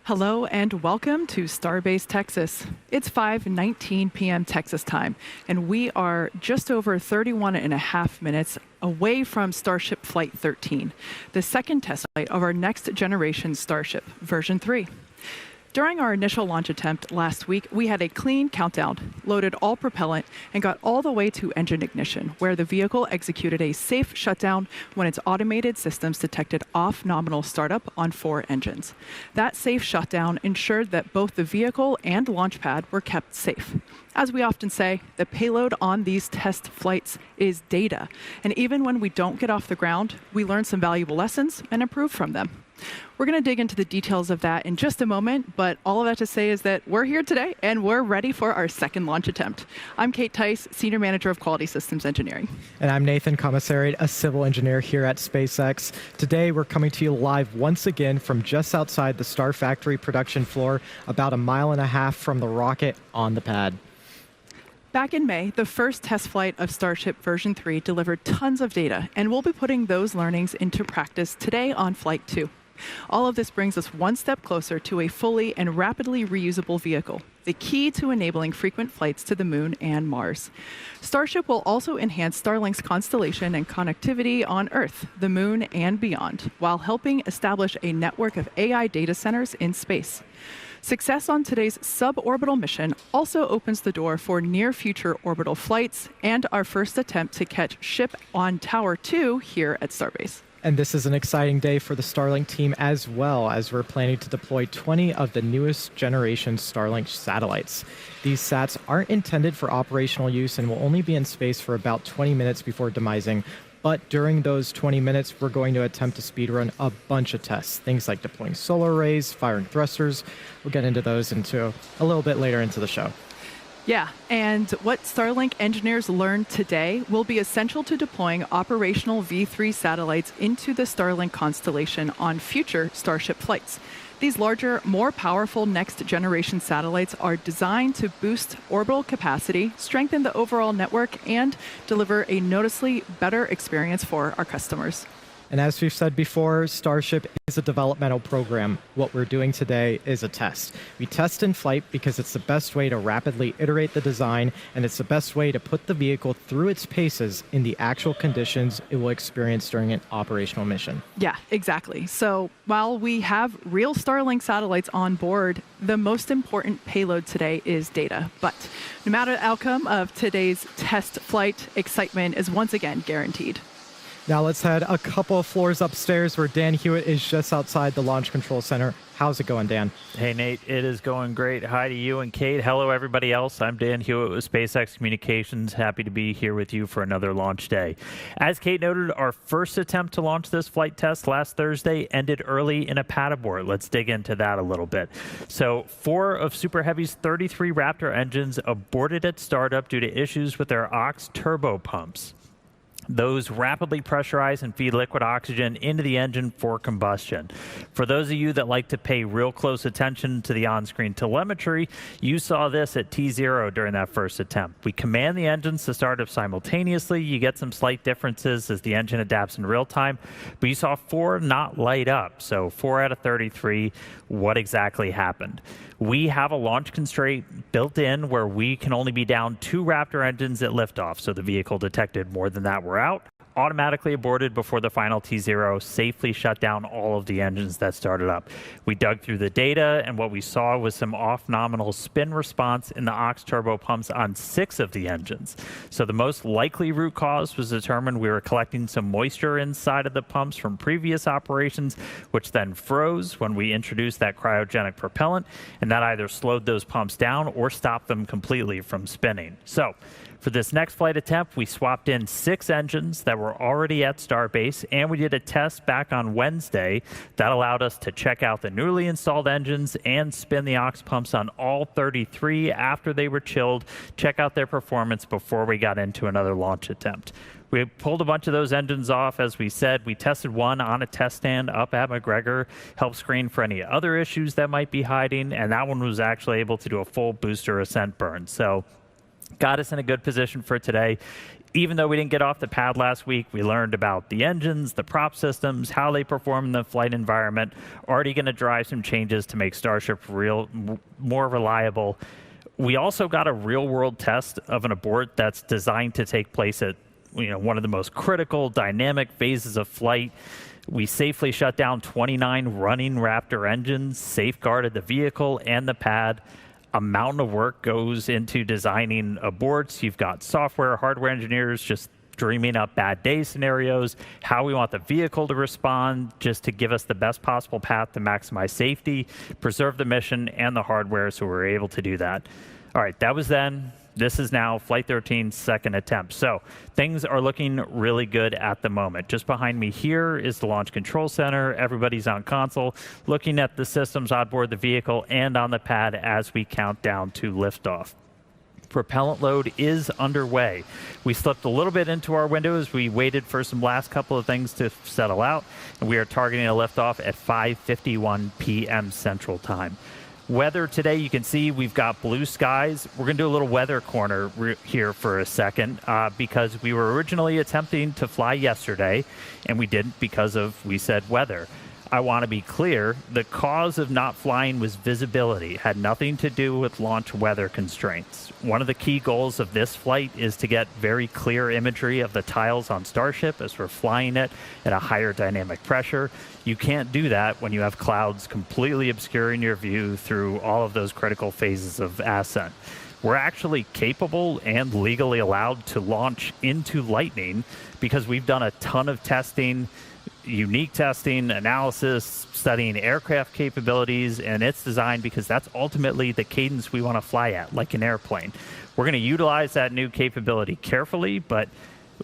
Hello and welcome to Starbase Texas. It's 5:19 p.m. Texas time, and we are just over 31 and a half minutes away from Starship Flight 13, the second test flight of our next generation Starship, version 3. During our initial launch attempt last week, we had a clean countdown, loaded all propellant, and got all the way to engine ignition, where the vehicle executed a safe shutdown when its automated systems detected off-nominal startup on 4 engines. That safe shutdown ensured that both the vehicle and launch pad were kept safe. As we often say, the payload on these test flights is data, and even when we don't get off the ground, we learn some valuable lessons and improve from them. We're going to dig into the details of that in just a moment, but all of that to say is that we're here today and we're ready for our second launch attempt. I'm Kate Tice, Senior Manager of Quality Systems Engineering. And I'm Nathan Commissariat, a civil engineer here at SpaceX. Today, we're coming to you live once again from just outside the Star Factory production floor, about 1.5 miles from the rocket on the pad. Back in May, the first test flight of Starship version 3 delivered tons of data, and we'll be putting those learnings into practice today on Flight 2. All of this brings us one step closer to a fully and rapidly reusable vehicle, the key to enabling frequent flights to the Moon and Mars. Starship will also enhance Starlink's constellation and connectivity on Earth, the Moon, and beyond, while helping establish a network of AI data centers in space. Success on today's suborbital mission also opens the door for near-future orbital flights and our first attempt to catch ship on Tower 2 here at Starbase. And this is an exciting day for the Starlink team as well, as we're planning to deploy 20 of the newest generation Starlink satellites. These sats aren't intended for operational use and will only be in space for about 20 minutes before demising. But during those 20 minutes, we're going to attempt to speedrun a bunch of tests. Things like deploying solar arrays, firing thrusters. We'll get into those a little bit later into the show. Yeah, and what Starlink engineers learned today will be essential to deploying operational V3 satellites into the Starlink constellation on future Starship flights. These larger, more powerful next-generation satellites are designed to boost orbital capacity, strengthen the overall network, and deliver a noticeably better experience for our customers. And as we've said before, Starship is a developmental program. What we're doing today is a test. We test in flight because it's the best way to rapidly iterate the design, and it's the best way to put the vehicle through its paces in the actual conditions it will experience during an operational mission. Yeah, exactly. So while we have real Starlink satellites on board, the most important payload today is data. But no matter the outcome of today's test flight, excitement is once again guaranteed. Now let's head a couple of floors upstairs where Dan Hewitt is just outside the Launch Control Center. How's it going, Dan? Hey, Nate. It is going great. Hi to you and Kate. Hello, everybody else. I'm Dan Hewitt with SpaceX Communications. Happy to be here with you for another launch day. As Kate noted, our first attempt to launch this flight test last Thursday ended early in a pad abort. Let's dig into that a little bit. So 4 of Super Heavy's 33 Raptor engines aborted at startup due to issues with their aux turbo pumps. Those rapidly pressurize and feed liquid oxygen into the engine for combustion. For those of you that like to pay real close attention to the on-screen telemetry, you saw this at T0 during that first attempt. We command the engines to start up simultaneously. You get some slight differences as the engine adapts in real time, but you saw 4 not light up. So 4 out of 33, what exactly happened? We have a launch constraint built in where we can only be down 2 Raptor engines at liftoff, so the vehicle detected more than that we're out, automatically aborted before the final T0, safely shut down all of the engines that started up. We dug through the data, and what we saw was some off-nominal spin response in the aux turbo pumps on 6 of the engines. So the most likely root cause was determined we were collecting some moisture inside of the pumps from previous operations, which then froze when we introduced that cryogenic propellant, and that either slowed those pumps down or stopped them completely from spinning. So for this next flight attempt, we swapped in 6 engines that were already at Starbase, and we did a test back on Wednesday that allowed us to check out the newly installed engines and spin the aux pumps on all 33 after they were chilled, check out their performance before we got into another launch attempt. We pulled a bunch of those engines off, as we said. We tested one on a test stand up at McGregor, helped screen for any other issues that might be hiding, and that one was actually able to do a full booster ascent burn. So got us in a good position for today. Even though we didn't get off the pad last week, we learned about the engines, the prop systems, how they perform in the flight environment. Already going to drive some changes to make Starship more reliable. We also got a real-world test of an abort that's designed to take place at one of the most critical dynamic phases of flight. We safely shut down 29 running Raptor engines, safeguarded the vehicle and the pad. A mountain of work goes into designing aborts. You've got software, hardware engineers just dreaming up bad day scenarios, how we want the vehicle to respond, just to give us the best possible path to maximize safety, preserve the mission and the hardware, so we're able to do that. All right, that was then. This is now Flight 13's second attempt. So things are looking really good at the moment. Just behind me here is the Launch Control Center. Everybody's on console, looking at the systems on board the vehicle and on the pad as we count down to liftoff. Propellant load is underway. We slipped a little bit into our window as we waited for some last couple of things to settle out, and we are targeting a liftoff at 5:51 p.m. Central Time. Weather today, you can see we've got blue skies. We're going to do a little weather corner here for a second because we were originally attempting to fly yesterday, and we didn't because of, we said, weather. I want to be clear, the cause of not flying was visibility. It had nothing to do with launch weather constraints. One of the key goals of this flight is to get very clear imagery of the tiles on Starship as we're flying it at a higher dynamic pressure. You can't do that when you have clouds completely obscuring your view through all of those critical phases of ascent. We're actually capable and legally allowed to launch into lightning because we've done a ton of testing, unique testing, analysis, studying aircraft capabilities, and it's designed because that's ultimately the cadence we want to fly at, like an airplane. We're going to utilize that new capability carefully, but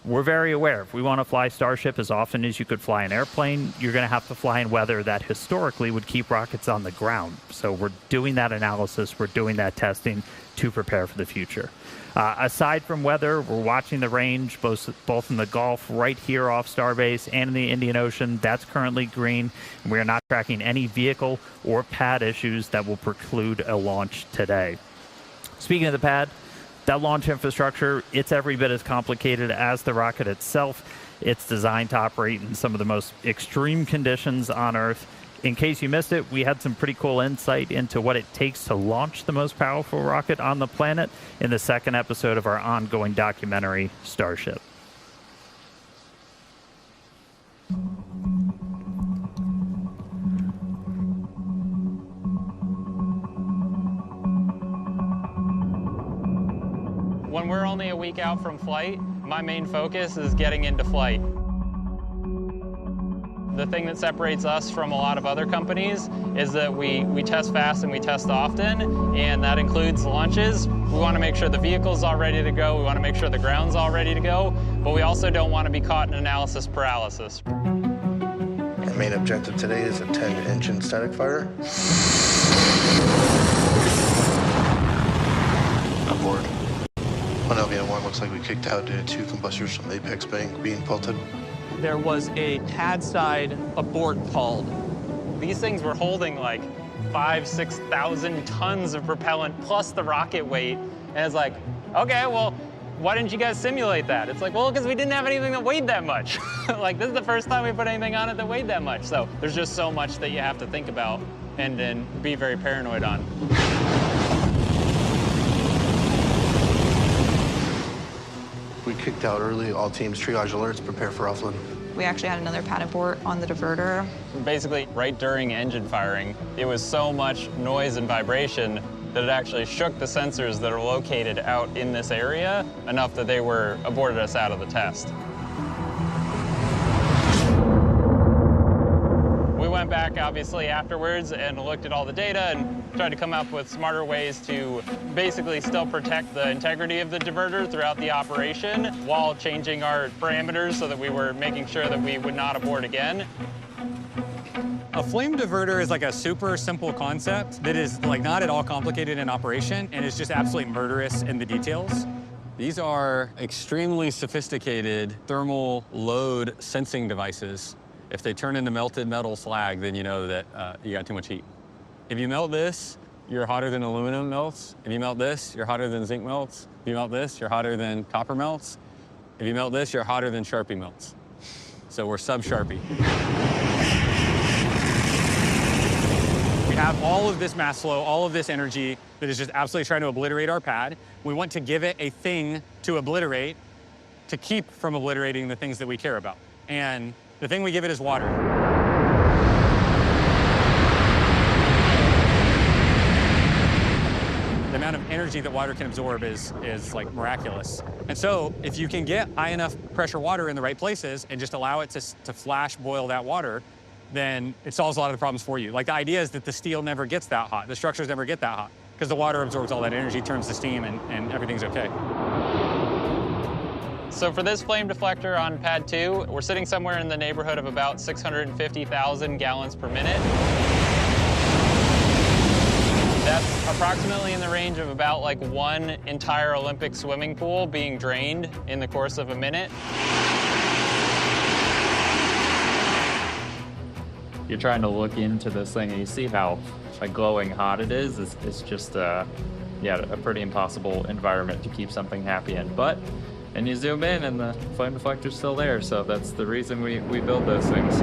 we're very aware if we want to fly Starship as often as you could fly an airplane, you're going to have to fly in weather that historically would keep rockets on the ground. So we're doing that analysis, we're doing that testing to prepare for the future. Aside from weather, we're watching the range, both in the Gulf right here off Starbase and in the Indian Ocean. That's currently green, and we are not tracking any vehicle or pad issues that will preclude a launch today. Speaking of the pad, that launch infrastructure, it's every bit as complicated as the rocket itself. It's designed to operate in some of the most extreme conditions on Earth. In case you missed it, we had some pretty cool insight into what it takes to launch the most powerful rocket on the planet in the second episode of our ongoing documentary, Starship. When we're only a week out from flight, my main focus is getting into flight. The thing that separates us from a lot of other companies is that we test fast and we test often, and that includes launches. We want to make sure the vehicle's all ready to go. We want to make sure the ground's all ready to go, but we also don't want to be caught in analysis paralysis. Our main objective today is a 10-engine static fire. Aboard. On LVN1, looks like we kicked out due to 2 combustors from the apex bank being pelted. There was a pad side abort called. These things were holding like 5,000–6,000 tons of propellant plus the rocket weight. And it's like, okay, well, why didn't you guys simulate that? It's like, well, because we didn't have anything that weighed that much. Like, this is the first time we put anything on it that weighed that much. So there's just so much that you have to think about and then be very paranoid on. We kicked out early. All teams triage alerts, prepare for offload. We actually had another pad abort on the diverter. Basically, right during engine firing, it was so much noise and vibration that it actually shook the sensors that are located out in this area enough that they aborted us out of the test. We went back, obviously, afterwards and looked at all the data and tried to come up with smarter ways to basically still protect the integrity of the diverter throughout the operation while changing our parameters so that we were making sure that we would not abort again. A flame diverter is like a super simple concept that is like not at all complicated in operation and is just absolutely murderous in the details. These are extremely sophisticated thermal load sensing devices. If they turn into melted metal slag, then you know that you got too much heat. If you melt this, you're hotter than aluminum melts. If you melt this, you're hotter than zinc melts. If you melt this, you're hotter than copper melts. If you melt this, you're hotter than Sharpie melts. So we're sub-Sharpie. We have all of this mass flow, all of this energy that is just absolutely trying to obliterate our pad. We want to give it a thing to obliterate to keep from obliterating the things that we care about. And the thing we give it is water. The amount of energy that water can absorb is like miraculous. And so if you can get high enough pressure water in the right places and just allow it to flash boil that water, then it solves a lot of the problems for you. Like the idea is that the steel never gets that hot, the structures never get that hot, because the water absorbs all that energy, turns to steam, and everything's okay. So for this flame deflector on pad 2, we're sitting somewhere in the neighborhood of about 650,000 gallons per minute. That's approximately in the range of about like one entire Olympic swimming pool being drained in the course of a minute. You're trying to look into this thing and you see how like glowing hot it is. It's just yeah, a pretty impossible environment to keep something happy in. But and you zoom in and the flame deflector's still there, so that's the reason we build those things.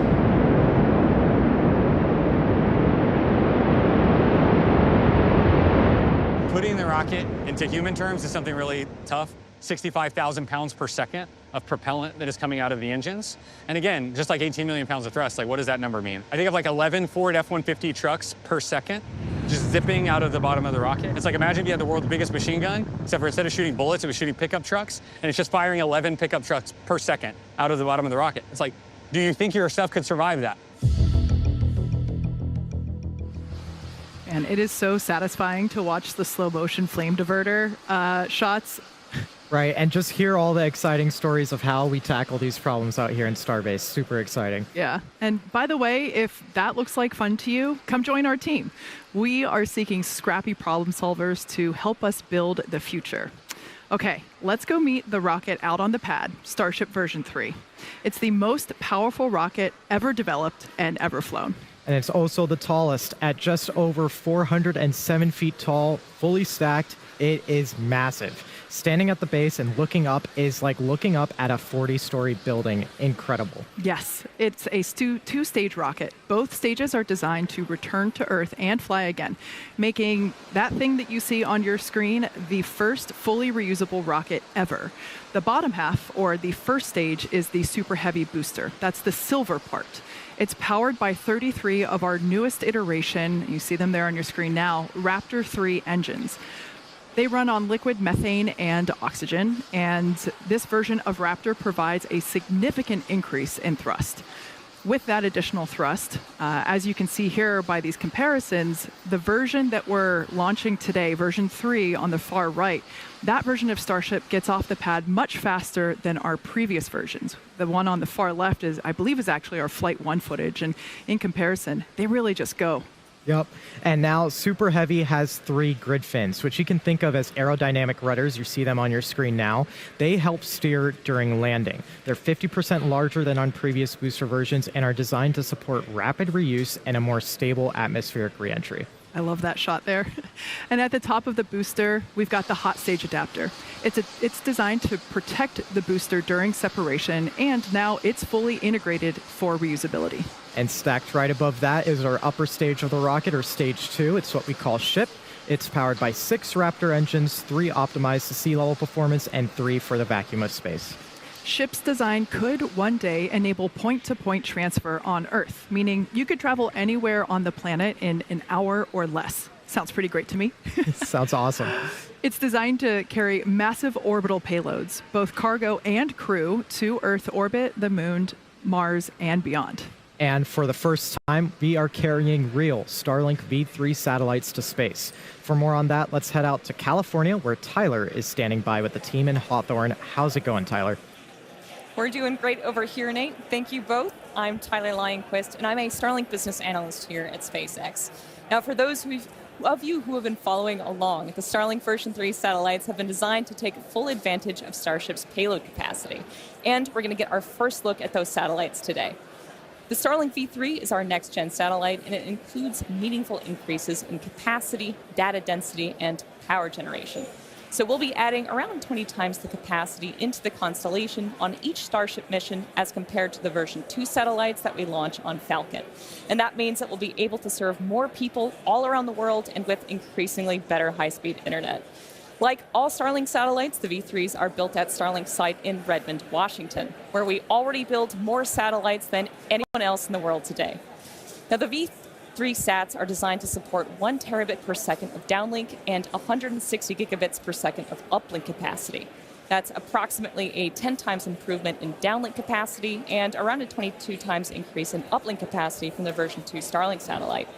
Putting the rocket into human terms is something really tough. 65,000 pounds per second of propellant that is coming out of the engines. And again, just like 18 million pounds of thrust, like what does that number mean? I think of like 11 Ford F-150 trucks per second just zipping out of the bottom of the rocket. It's like imagine if you had the world's biggest machine gun, except for instead of shooting bullets, it was shooting pickup trucks, and it's just firing 11 pickup trucks per second out of the bottom of the rocket. It's like, do you think your stuff could survive that? And it is so satisfying to watch the slow motion flame diverter shots. Right, and just hear all the exciting stories of how we tackle these problems out here in Starbase. Super exciting. Yeah. And by the way, if that looks like fun to you, come join our team. We are seeking scrappy problem solvers to help us build the future. Okay, let's go meet the rocket out on the pad, Starship version 3. It's the most powerful rocket ever developed and ever flown. And it's also the tallest at just over 407 feet tall, fully stacked. It is massive. Standing at the base and looking up is like looking up at a 40-story building. Incredible. Yes, it's a two-stage rocket. Both stages are designed to return to Earth and fly again, making that thing that you see on your screen the first fully reusable rocket ever. The bottom half, or the first stage, is the Super Heavy booster. That's the silver part. It's powered by 33 of our newest iteration, you see them there on your screen now, Raptor 3 engines. They run on liquid methane and oxygen, and this version of Raptor provides a significant increase in thrust. With that additional thrust, as you can see here by these comparisons, the version that we're launching today, version 3 on the far right, that version of Starship gets off the pad much faster than our previous versions. The one on the far left is, I believe, is actually our Flight 1 footage, and in comparison, they really just go. Yep. And now Super Heavy has 3 grid fins, which you can think of as aerodynamic rudders. You see them on your screen now. They help steer during landing. They're 50% larger than on previous booster versions and are designed to support rapid reuse and a more stable atmospheric reentry. I love that shot there. And at the top of the booster, we've got the hot stage adapter. It's designed to protect the booster during separation, and now it's fully integrated for reusability. And stacked right above that is our upper stage of the rocket, or stage 2. It's what we call ship. It's powered by 6 Raptor engines, 3 optimized to sea level performance, and 3 for the vacuum of space. Ship's design could one day enable point-to-point transfer on Earth, meaning you could travel anywhere on the planet in an hour or less. Sounds pretty great to me. Sounds awesome. It's designed to carry massive orbital payloads, both cargo and crew, to Earth orbit, the moon, Mars, and beyond. And for the first time, we are carrying real Starlink V3 satellites to space. For more on that, let's head out to California, where Tyler is standing by with the team in Hawthorne. How's it going, Tyler? We're doing great over here, Nate. Thank you both. I'm Tyler Lionquist, and I'm a Starlink business analyst here at SpaceX. Now, for those of you who have been following along, the Starlink version 3 satellites have been designed to take full advantage of Starship's payload capacity. And we're going to get our first look at those satellites today. The Starlink V3 is our next-gen satellite, and it includes meaningful increases in capacity, data density, and power generation. So we'll be adding around 20 times the capacity into the constellation on each Starship mission as compared to the version 2 satellites that we launch on Falcon. And that means that we'll be able to serve more people all around the world and with increasingly better high-speed internet. Like all Starlink satellites, the V3s are built at Starlink's site in Redmond, Washington, where we already build more satellites than anyone else in the world today. Now, the V3 sats are designed to support 1 terabit per second of downlink and 160 gigabits per second of uplink capacity. That's approximately a 10 times improvement in downlink capacity and around a 22 times increase in uplink capacity from the version 2 Starlink satellite.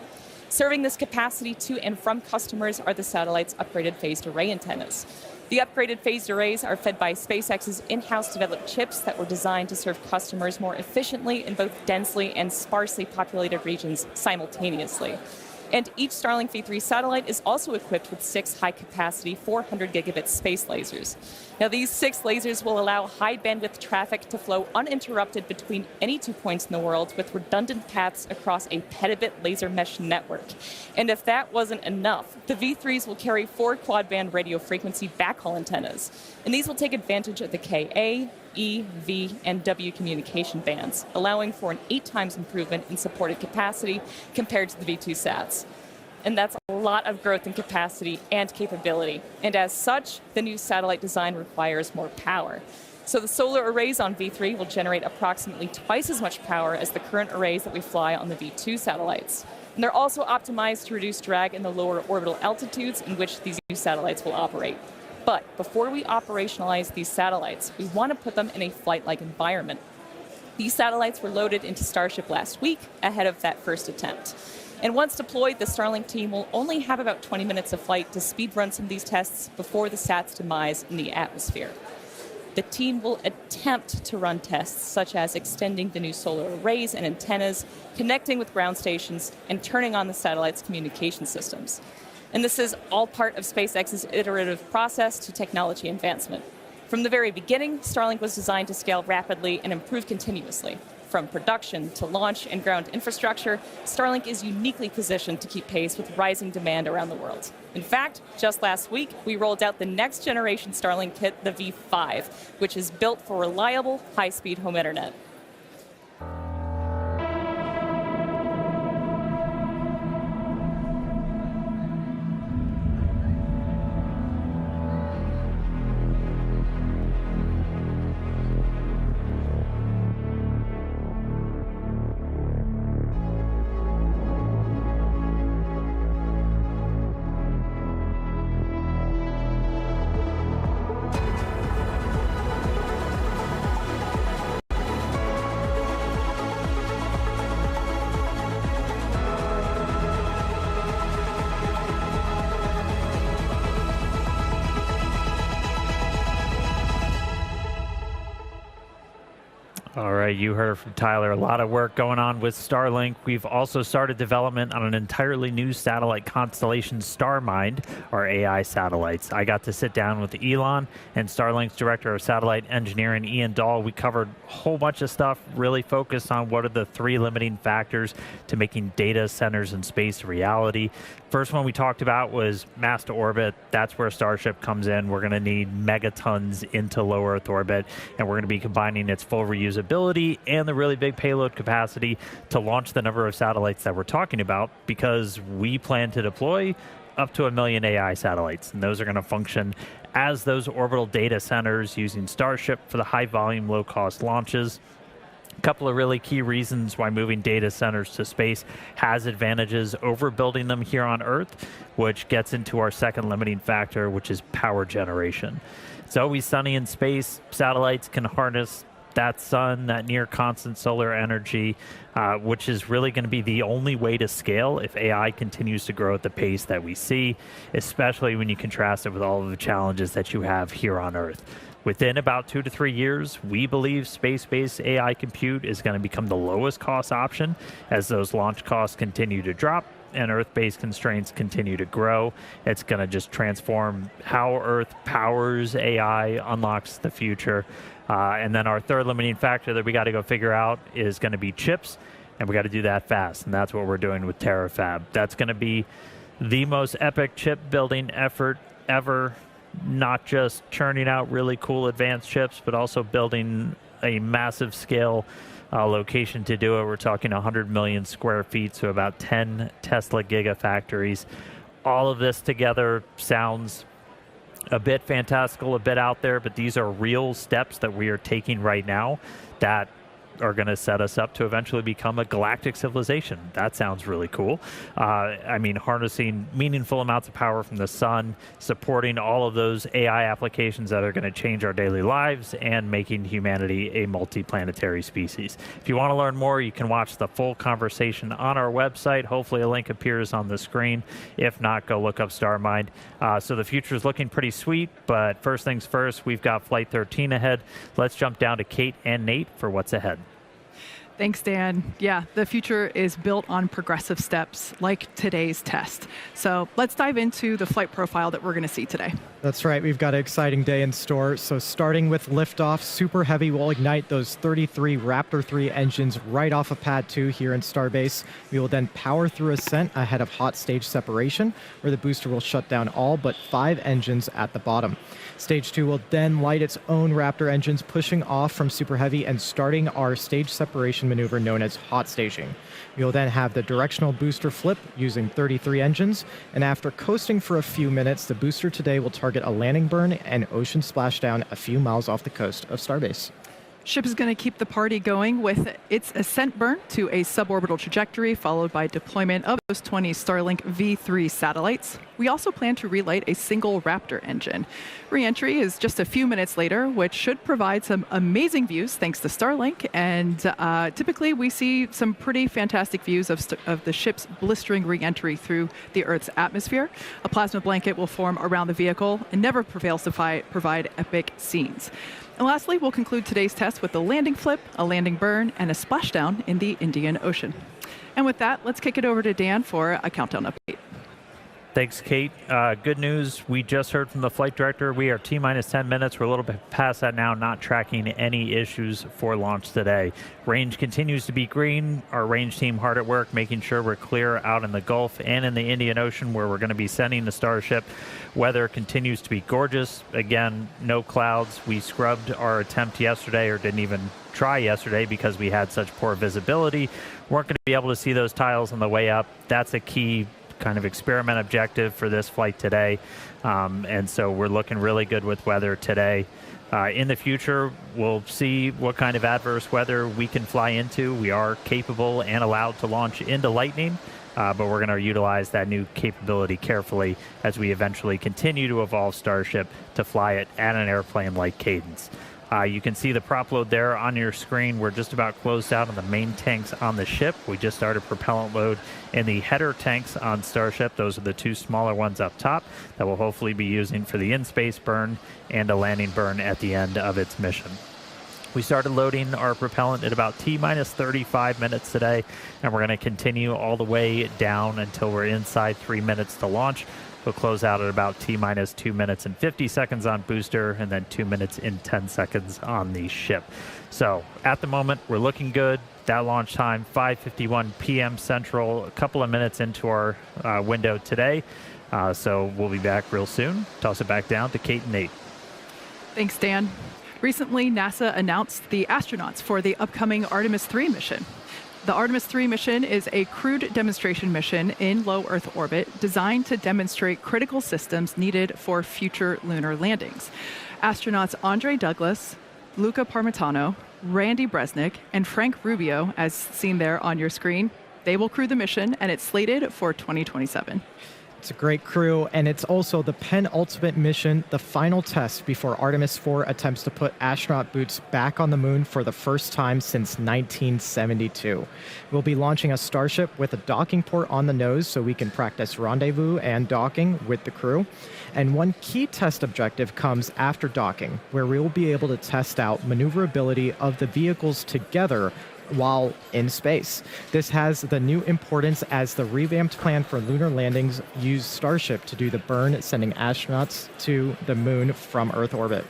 Serving this capacity to and from customers are the satellite's upgraded phased array antennas. The upgraded phased arrays are fed by SpaceX's in-house developed chips that were designed to serve customers more efficiently in both densely and sparsely populated regions simultaneously. And each Starlink V3 satellite is also equipped with 6 high-capacity 400 gigabit space lasers. Now, these 6 lasers will allow high-bandwidth traffic to flow uninterrupted between any 2 points in the world with redundant paths across a petabit laser mesh network. And if that wasn't enough, the V3s will carry 4 quad-band radio frequency backhaul antennas. And these will take advantage of the Ka, E, V, and W communication bands, allowing for an 8 times improvement in supported capacity compared to the V2 sats. And that's a lot of growth in capacity and capability. And as such, the new satellite design requires more power. So the solar arrays on V3 will generate approximately twice as much power as the current arrays that we fly on the V2 satellites. And they're also optimized to reduce drag in the lower orbital altitudes in which these new satellites will operate. But before we operationalize these satellites, we want to put them in a flight-like environment. These satellites were loaded into Starship last week ahead of that first attempt. And once deployed, the Starlink team will only have about 20 minutes of flight to speed run some of these tests before the sat's demise in the atmosphere. The team will attempt to run tests such as extending the new solar arrays and antennas, connecting with ground stations, and turning on the satellite's communication systems. And this is all part of SpaceX's iterative process to technology advancement. From the very beginning, Starlink was designed to scale rapidly and improve continuously. From production to launch and ground infrastructure, Starlink is uniquely positioned to keep pace with rising demand around the world. In fact, just last week, we rolled out the next generation Starlink kit, the V5, which is built for reliable, high-speed home internet. All right, you heard from Tyler. A lot of work going on with Starlink. We've also started development on an entirely new satellite constellation, StarMind, our AI satellites. I got to sit down with Elon and Starlink's director of satellite engineering, Ian Dahl. We covered a whole bunch of stuff, really focused on what are the 3 limiting factors to making data centers in space a reality. First one we talked about was mass to orbit. That's where Starship comes in. We're going to need megatons into low Earth orbit, and we're going to be combining its full reusability and the really big payload capacity to launch the number of satellites that we're talking about, because we plan to deploy up to 1 million AI satellites, and those are going to function as those orbital data centers using Starship for the high volume, low cost launches. A couple of really key reasons why moving data centers to space has advantages over building them here on Earth, which gets into our second limiting factor, which is power generation. It's always sunny in space. Satellites can harness that sun, that near constant solar energy, which is really going to be the only way to scale if AI continues to grow at the pace that we see, especially when you contrast it with all of the challenges that you have here on Earth. Within about 2 to 3 years, we believe space-based AI compute is going to become the lowest cost option as those launch costs continue to drop and Earth-based constraints continue to grow. It's going to just transform how Earth powers AI, unlocks the future. And then our third limiting factor that we got to go figure out is going to be chips, and we got to do that fast. And that's what we're doing with TerraFab. That's going to be the most epic chip building effort ever. not just churning out really cool advanced chips, but also building a massive scale location to do it. We're talking 100 million square feet, so about 10 Tesla gigafactories. All of this together sounds a bit fantastical, a bit out there, but these are real steps that we are taking right now that are going to set us up to eventually become a galactic civilization. That sounds really cool. I mean, harnessing meaningful amounts of power from the sun, supporting all of those AI applications that are going to change our daily lives, and making humanity a multi-planetary species. If you want to learn more, you can watch the full conversation on our website. Hopefully a link appears on the screen. If not, go look up StarMind. So the future is looking pretty sweet, but first things first, we've got Flight 13 ahead. Let's jump down to Kate and Nate for what's ahead. Thanks, Dan. Yeah, the future is built on progressive steps like today's test. So let's dive into the flight profile that we're going to see today. That's right. We've got an exciting day in store. So starting with liftoff, Super Heavy will ignite those 33 Raptor 3 engines right off of Pad 2 here in Starbase. We will then power through ascent ahead of hot stage separation, where the booster will shut down all but 5 engines at the bottom. Stage 2 will then light its own Raptor engines, pushing off from Super Heavy and starting our stage separation maneuver known as hot staging. We will then have the directional booster flip using 33 engines, and after coasting for a few minutes, the booster today will target a landing burn and ocean splashdown a few miles off the coast of Starbase. Ship is going to keep the party going with its ascent burn to a suborbital trajectory, followed by deployment of those 20 Starlink V3 satellites. We also plan to relight a single Raptor engine. Re-entry is just a few minutes later, which should provide some amazing views thanks to Starlink. And typically we see some pretty fantastic views of the ship's blistering re-entry through the Earth's atmosphere. A plasma blanket will form around the vehicle and never prevails to provide epic scenes. And lastly, we'll conclude today's test with a landing flip, a landing burn, and a splashdown in the Indian Ocean. And with that, let's kick it over to Dan for a countdown update. Thanks, Kate. Good news. We just heard from the flight director. We are T-minus 10 minutes. We're a little bit past that now, not tracking any issues for launch today. Range continues to be green. Our range team hard at work, making sure we're clear out in the Gulf and in the Indian Ocean, where we're going to be sending the Starship. Weather continues to be gorgeous. Again, no clouds. We scrubbed our attempt yesterday, or didn't even try yesterday, because we had such poor visibility. Weren't going to be able to see those tiles on the way up. That's a key kind of experiment objective for this flight today. And so we're looking really good with weather today. In the future, we'll see what kind of adverse weather we can fly into. We are capable and allowed to launch into lightning, but we're going to utilize that new capability carefully as we eventually continue to evolve Starship to fly it at an airplane-like cadence. You can see the prop load there on your screen. We're just about closed out on the main tanks on the ship. We just started propellant load in the header tanks on Starship. Those are the 2 smaller ones up top that we'll hopefully be using for the in-space burn and a landing burn at the end of its mission. We started loading our propellant at about T-minus 35 minutes today, and we're going to continue all the way down until we're inside 3 minutes to launch. We'll close out at about T-minus 2 minutes and 50 seconds on booster, and then 2 minutes and 10 seconds on the ship. So at the moment, we're looking good. That launch time, 5:51 p.m. Central, a couple of minutes into our window today. So we'll be back real soon. Toss it back down to Kate and Nate. Thanks, Dan. Recently, NASA announced the astronauts for the upcoming Artemis 3 mission. The Artemis 3 mission is a crewed demonstration mission in low Earth orbit designed to demonstrate critical systems needed for future lunar landings. Astronauts Andre Douglas, Luca Parmitano, Randy Bresnik, and Frank Rubio, as seen there on your screen, they will crew the mission, and it's slated for 2027. It's a great crew, and it's also the penultimate mission, the final test before Artemis 4 attempts to put astronaut boots back on the moon for the first time since 1972. We'll be launching a Starship with a docking port on the nose so we can practice rendezvous and docking with the crew. And one key test objective comes after docking, where we will be able to test out maneuverability of the vehicles together while in space. This has the new importance as the revamped plan for lunar landings use Starship to do the burn, sending astronauts to the moon from Earth orbit.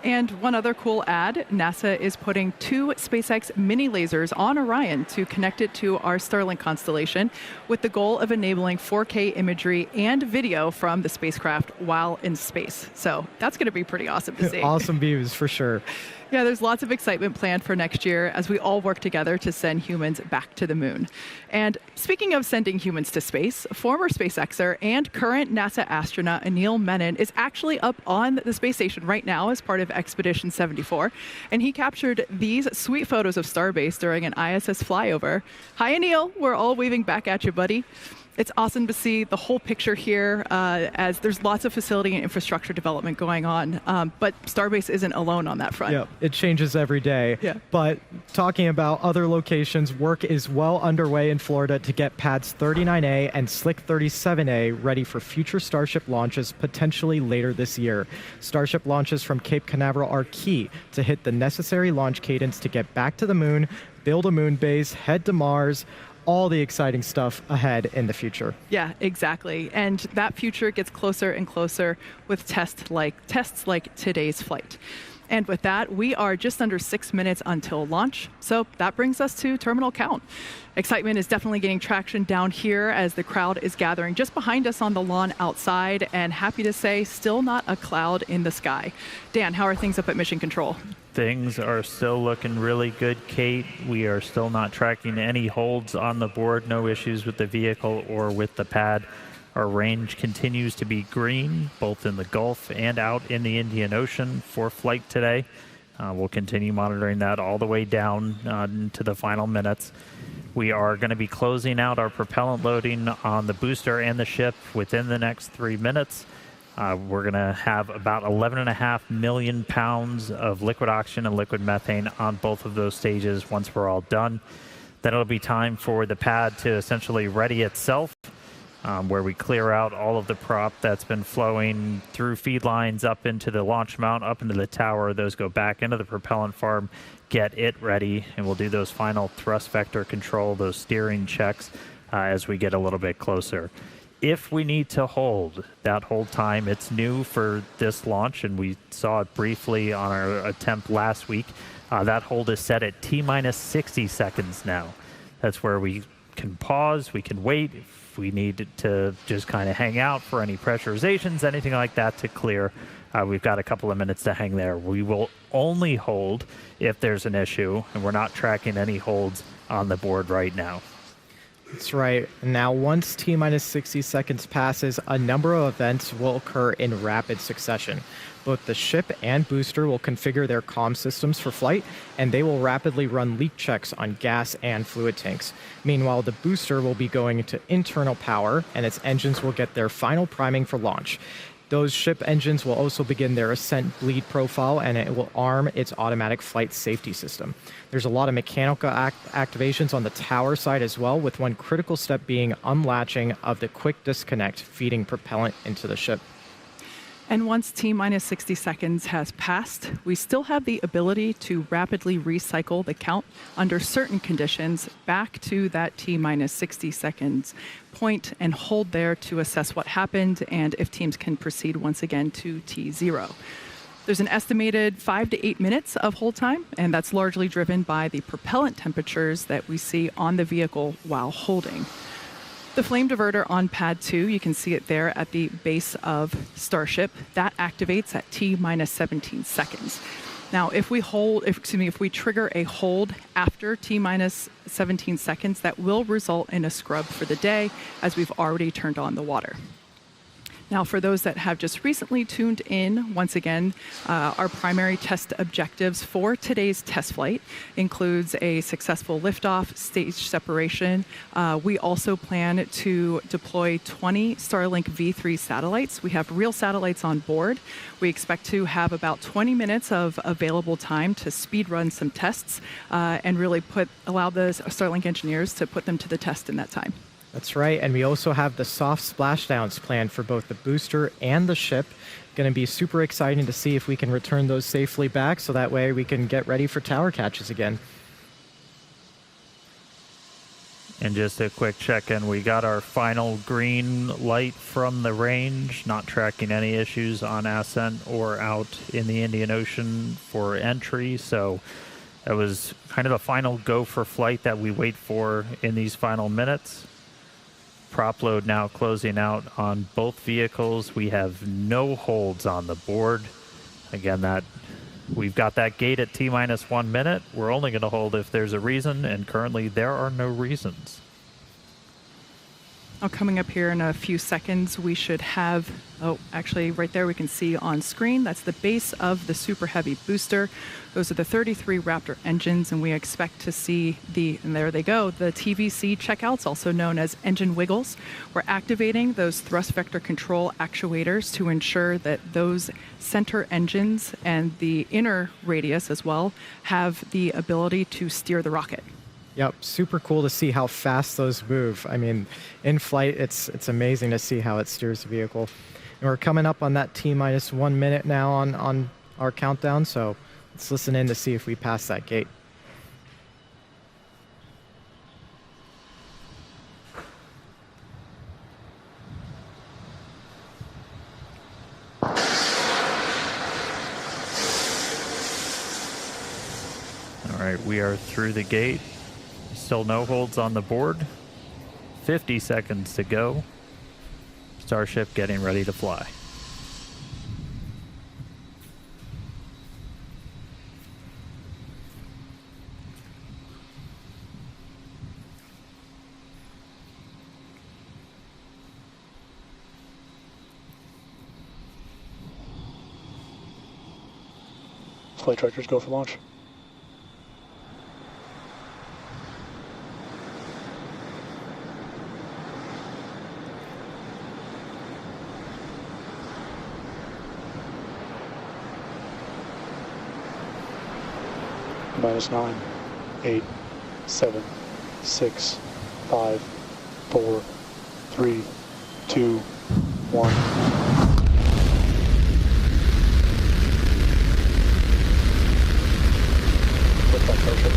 And one other cool ad, NASA is putting 2 SpaceX mini lasers on Orion to connect it to our Starlink constellation with the goal of enabling 4K imagery and video from the spacecraft while in space. So that's going to be pretty awesome to see. Awesome views for sure. Yeah, there's lots of excitement planned for next year as we all work together to send humans back to the moon. And speaking of sending humans to space, former SpaceXer and current NASA astronaut Anil Menon is actually up on the space station right now as part of Expedition 74. And he captured these sweet photos of Starbase during an ISS flyover. Hi, Anil. We're all waving back at you, buddy. It's awesome to see the whole picture here as there's lots of facility and infrastructure development going on. But Starbase isn't alone on that front. Yeah, it changes every day. Yeah. But talking about other locations, work is well underway in Florida to get pads 39A and Slick 37A ready for future Starship launches potentially later this year. Starship launches from Cape Canaveral are key to hit the necessary launch cadence to get back to the moon, build a moon base, head to Mars, all the exciting stuff ahead in the future. Yeah, exactly. And that future gets closer and closer with tests like today's flight. And with that, we are just under 6 minutes until launch. So that brings us to terminal count. Excitement is definitely getting traction down here as the crowd is gathering just behind us on the lawn outside. And happy to say, still not a cloud in the sky. Dan, how are things up at Mission Control? Things are still looking really good, Kate. We are still not tracking any holds on the board. No issues with the vehicle or with the pad. Our range continues to be green, both in the Gulf and out in the Indian Ocean for flight today. We'll continue monitoring that all the way down into the final minutes. We are going to be closing out our propellant loading on the booster and the ship within the next 3 minutes. We're going to have about 11.5 million pounds of liquid oxygen and liquid methane on both of those stages once we're all done. Then it'll be time for the pad to essentially ready itself, where we clear out all of the prop that's been flowing through feed lines up into the launch mount, up into the tower. Those go back into the propellant farm, get it ready, and we'll do those final thrust vector control, those steering checks as we get a little bit closer. If we need to hold that hold time, it's new for this launch, and we saw it briefly on our attempt last week. That hold is set at T-minus 60 seconds now. That's where we can pause, we can wait. If we need to just kind of hang out for any pressurizations, anything like that to clear, we've got a couple of minutes to hang there. We will only hold if there's an issue, and we're not tracking any holds on the board right now. That's right. Now, once T-minus 60 seconds passes, a number of events will occur in rapid succession. Both the ship and booster will configure their comm systems for flight, and they will rapidly run leak checks on gas and fluid tanks. Meanwhile, the booster will be going into internal power, and its engines will get their final priming for launch. Those ship engines will also begin their ascent bleed profile, and it will arm its automatic flight safety system. There's a lot of mechanical activations on the tower side as well, with one critical step being unlatching of the quick disconnect feeding propellant into the ship. And once T-minus 60 seconds has passed, we still have the ability to rapidly recycle the count under certain conditions back to that T-minus 60 seconds point and hold there to assess what happened and if teams can proceed once again to T0. There's an estimated 5 to 8 minutes of hold time, and that's largely driven by the propellant temperatures that we see on the vehicle while holding. The flame diverter on pad 2, you can see it there at the base of Starship. That activates at T-minus 17 seconds. Now, if we trigger a hold after T-minus 17 seconds, that will result in a scrub for the day, as we've already turned on the water. Now, for those that have just recently tuned in, once again, our primary test objectives for today's test flight includes a successful liftoff, stage separation. We also plan to deploy 20 Starlink V3 satellites. We have real satellites on board. We expect to have about 20 minutes of available time to speed run some tests and really allow the Starlink engineers to put them to the test in that time. That's right, and we also have the soft splashdowns planned for both the booster and the ship. Going to be super exciting to see if we can return those safely back, so that way we can get ready for tower catches again. And just a quick check-in, we got our final green light from the range, not tracking any issues on ascent or out in the Indian Ocean for entry. So that was kind of the final go for flight that we wait for in these final minutes. Prop load now closing out on both vehicles. We have no holds on the board. Again, that we've got that gate at T-minus 1 minute. We're only going to hold if there's a reason, and currently there are no reasons. Now, coming up here in a few seconds, we should have, oh, actually right there we can see on screen, that's the base of the Super Heavy booster. Those are the 33 Raptor engines, and we expect to see and there they go, the TVC checkouts, also known as engine wiggles. We're activating those thrust vector control actuators to ensure that those center engines and the inner radius as well have the ability to steer the rocket. Yep, super cool to see how fast those move. I mean, in flight, it's amazing to see how it steers the vehicle. And we're coming up on that T-minus 1 minute now on our countdown, so let's listen in to see if we pass that gate. All right, we are through the gate. Still no holds on the board. 50 seconds to go. Starship getting ready to fly. Flight directors go for launch. -9, 8, 7, 6, 5, 4, 3, 2, 1. Lift off, Starship.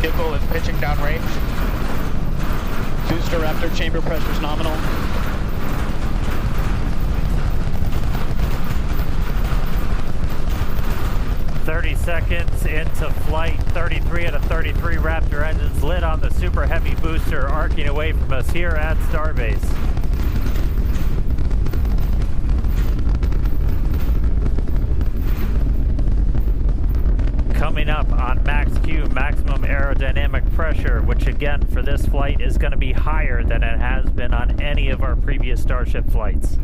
Vehicle is pitching downrange. Booster Raptor chamber pressure is nominal. Seconds into flight, 33 out of 33 Raptor engines lit on the Super Heavy booster, arcing away from us here at Starbase. Coming up on max Q, maximum aerodynamic pressure, which again for this flight is going to be higher than it has been on any of our previous Starship flights.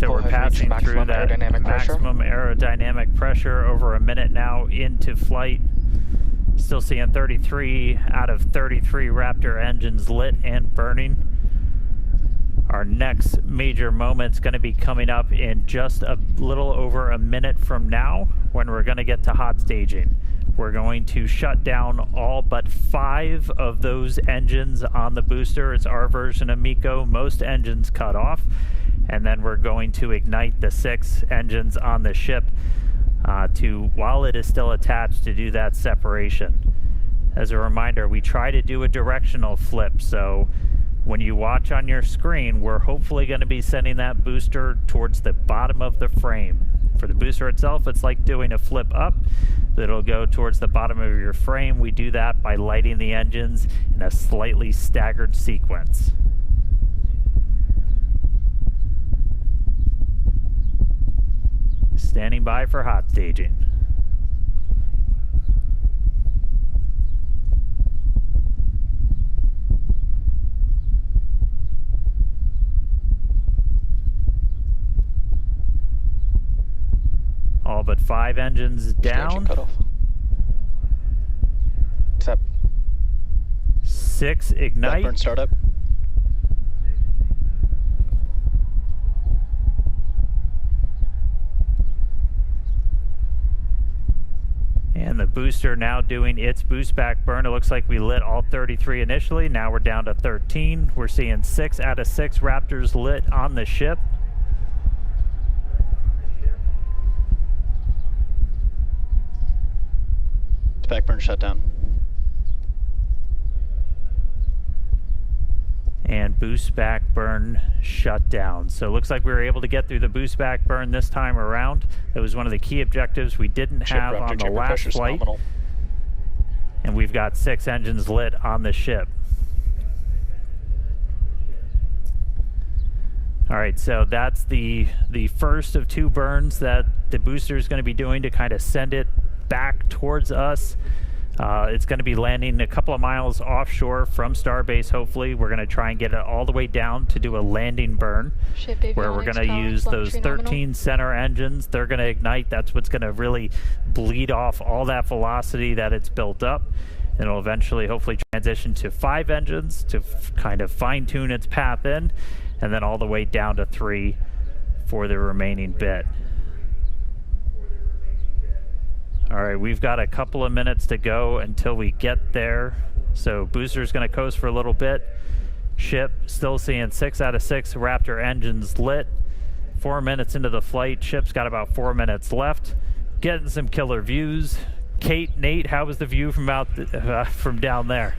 So we're passing through that maximum aerodynamic pressure over a minute now into flight. Still seeing 33 out of 33 Raptor engines lit and burning. Our next major moment's going to be coming up in just a little over a minute from now when we're going to get to hot staging. We're going to shut down all but 5 of those engines on the booster. It's our version of MECO. Most engines cut off. And then we're going to ignite the 6 engines on the ship while it is still attached, to do that separation. As a reminder, we try to do a directional flip, so when you watch on your screen, we're hopefully going to be sending that booster towards the bottom of the frame. For the booster itself, it's like doing a flip up. It'll go towards the bottom of your frame. We do that by lighting the engines in a slightly staggered sequence. Standing by for hot staging. All but 5 engines down. Cutoff. Tap. 6 ignite. Blackburn startup. booster now doing its boost back burn. It looks like we lit all 33 initially. Now we're down to 13. We're seeing 6 out of 6 Raptors lit on the ship. Back burn shut down. And boost back burn shut down. So it looks like we were able to get through the boost back burn this time around. It was one of the key objectives we didn't have on the last flight. Nominal. And we've got 6 engines lit on the ship. All right, so that's the first of 2 burns that the booster is going to be doing to kind of send it back towards us. It's going to be landing a couple of miles offshore from Starbase, hopefully. We're going to try and get it all the way down to do a landing burn, where we're going to use those 13 center engines. They're going to ignite. That's what's going to really bleed off all that velocity that it's built up. And it'll eventually, hopefully, transition to 5 engines to kind of fine-tune its path in, and then all the way down to 3 for the remaining bit. All right, we've got a couple of minutes to go until we get there. So booster's going to coast for a little bit. Ship still seeing 6 out of 6 Raptor engines lit. 4 minutes into the flight. Ship's got about 4 minutes left. Getting some killer views. Kate, Nate, how was the view from from down there?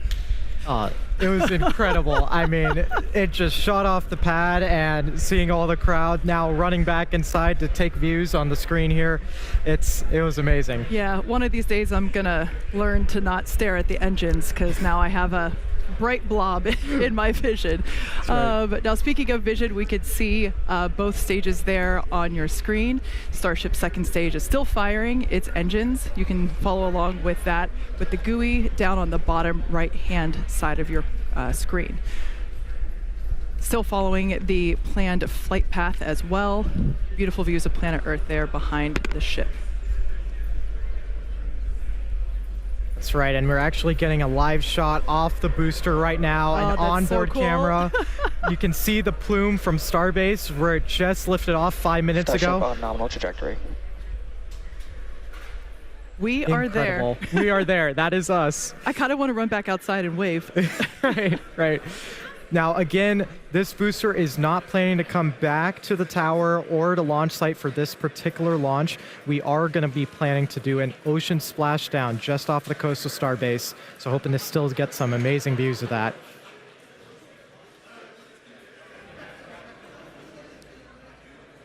It was incredible. I mean, it just shot off the pad, and seeing all the crowd now running back inside to take views on the screen here, it was amazing. Yeah, one of these days I'm gonna learn to not stare at the engines, because now I have a bright blob in my vision. Right. Now, speaking of vision, we could see both stages there on your screen. Starship's second stage is still firing its engines. You can follow along with that with the GUI down on the bottom right-hand side of your screen. Still following the planned flight path as well. Beautiful views of planet Earth there behind the ship. That's right, and we're actually getting a live shot off the booster right now, an onboard camera. You can see the plume from Starbase where it just lifted off 5 minutes ago. Starship on nominal trajectory. We are there. We are there. That is us. I kind of want to run back outside and wave. Right. Now, again, this booster is not planning to come back to the tower or to launch site for this particular launch. We are going to be planning to do an ocean splashdown just off the coast of Starbase, so hoping to still get some amazing views of that.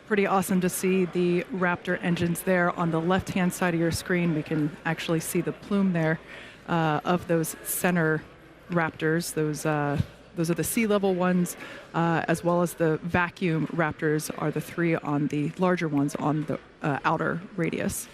Pretty awesome to see the Raptor engines there on the left-hand side of your screen. We can actually see the plume there of those center Raptors. Those are the sea level ones, as well as the vacuum Raptors are the 3 on the larger ones on the outer radius.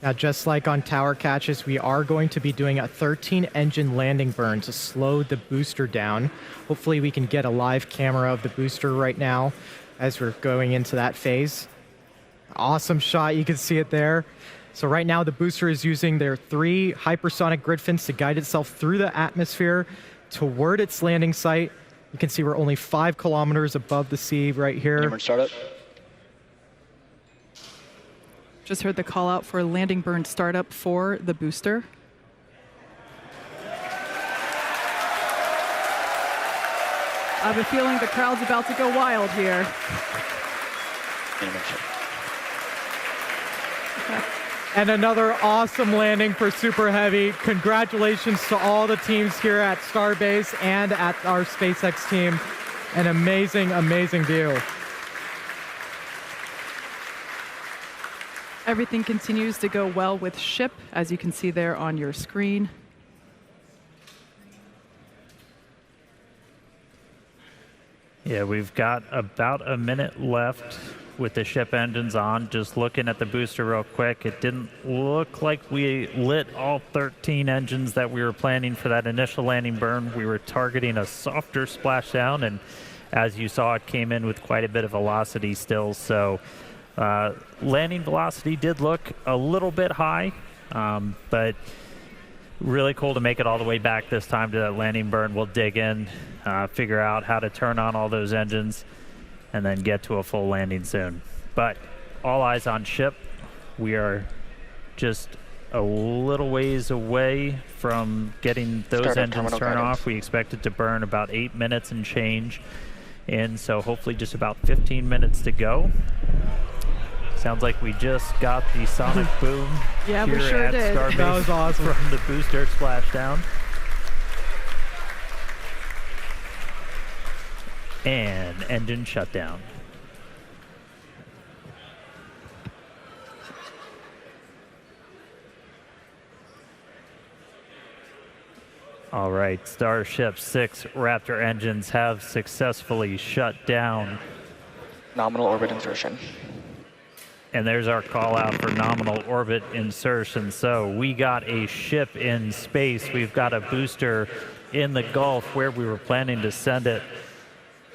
Now, just like on tower catches, we are going to be doing a 13-engine landing burn to slow the booster down. Hopefully we can get a live camera of the booster right now as we're going into that phase. Awesome shot, you can see it there. So right now the booster is using their 3 hypersonic grid fins to guide itself through the atmosphere toward its landing site. You can see we're only 5 kilometers above the sea right here. Hammered startup. Just heard the call out for landing burn startup for the booster. I have a feeling the crowd's about to go wild here. And another awesome landing for Super Heavy. Congratulations to all the teams here at Starbase and at our SpaceX team. An amazing, amazing view. Everything continues to go well with ship, as you can see there on your screen. Yeah, we've got about a minute left with the ship engines on. Just looking at the booster real quick, it didn't look like we lit all 13 engines that we were planning for that initial landing burn. We were targeting a softer splashdown, and as you saw, it came in with quite a bit of velocity still. So landing velocity did look a little bit high, but really cool to make it all the way back this time to that landing burn. We'll dig in, figure out how to turn on all those engines, and then get to a full landing soon. But all eyes on ship. We are just a little ways away from getting those Startup engines terminal turned guidance. off. We expect it to burn about 8 minutes and change. And so hopefully just about 15 minutes to go. Sounds like we just got the sonic boom Yeah, here we sure at did. Starbase That was awesome. from the booster splashdown. And engine shutdown. All right, Starship 6 Raptor engines have successfully shut down. Nominal orbit insertion. And there's our call out for nominal orbit insertion. So we got a ship in space. We've got a booster in the Gulf where we were planning to send it.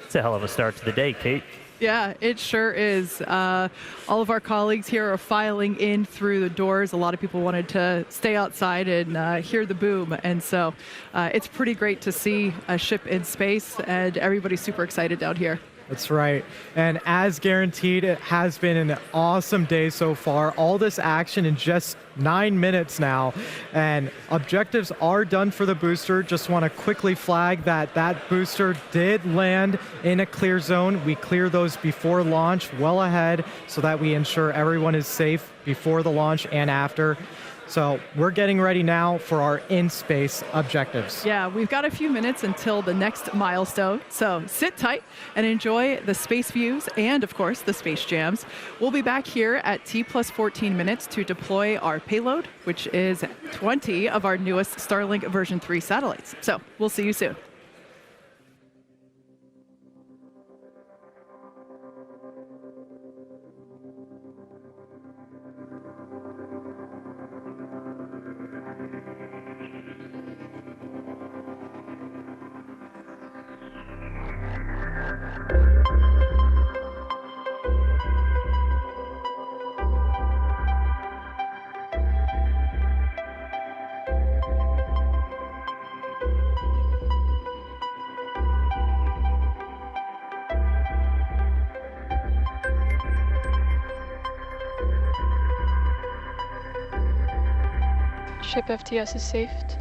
It's a hell of a start to the day, Kate. Yeah, it sure is. All of our colleagues here are filing in through the doors. A lot of people wanted to stay outside and hear the boom. And so it's pretty great to see a ship in space, and everybody's super excited down here. That's right. And as guaranteed, it has been an awesome day so far. All this action in just 9 minutes now. And objectives are done for the booster. Just want to quickly flag that that booster did land in a clear zone. We clear those before launch, well ahead, so that we ensure everyone is safe before the launch and after. So we're getting ready now for our in-space objectives. Yeah, we've got a few minutes until the next milestone, so sit tight and enjoy the space views and, of course, the space jams. We'll be back here at T+14 minutes to deploy our payload, which is 20 of our newest Starlink version 3 satellites. So we'll see you soon. Ship FTS is saved.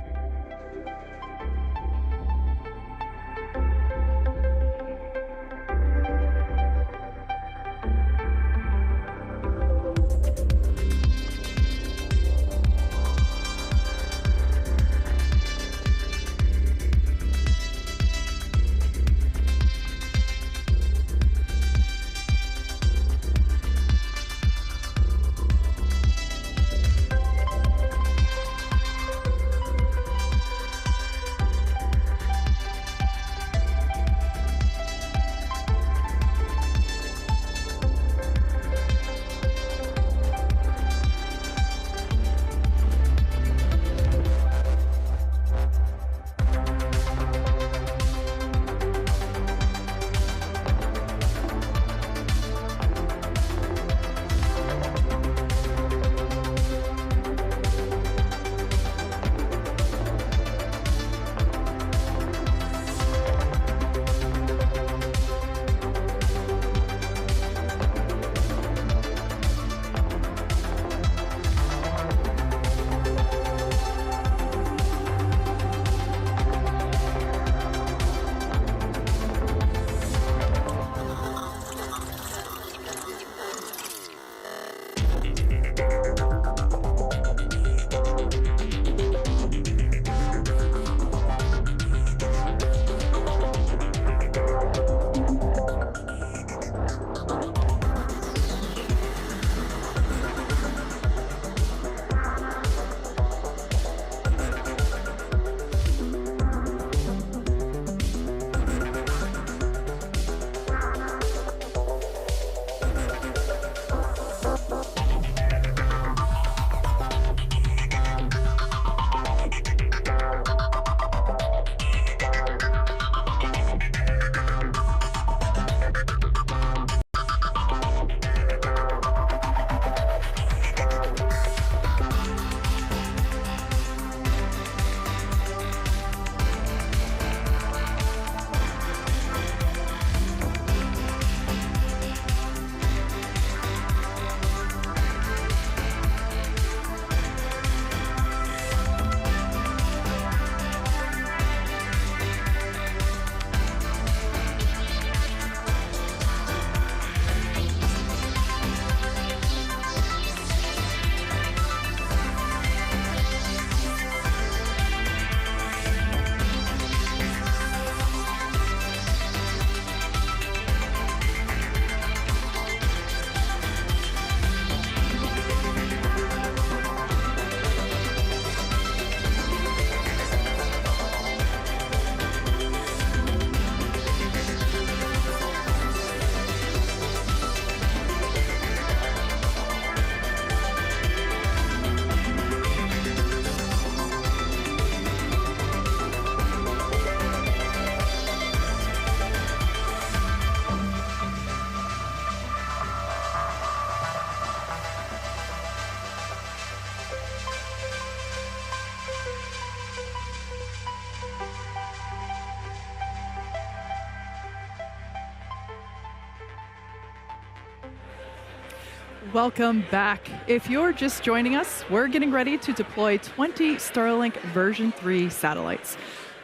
Welcome back. If you're just joining us, we're getting ready to deploy 20 Starlink version 3 satellites.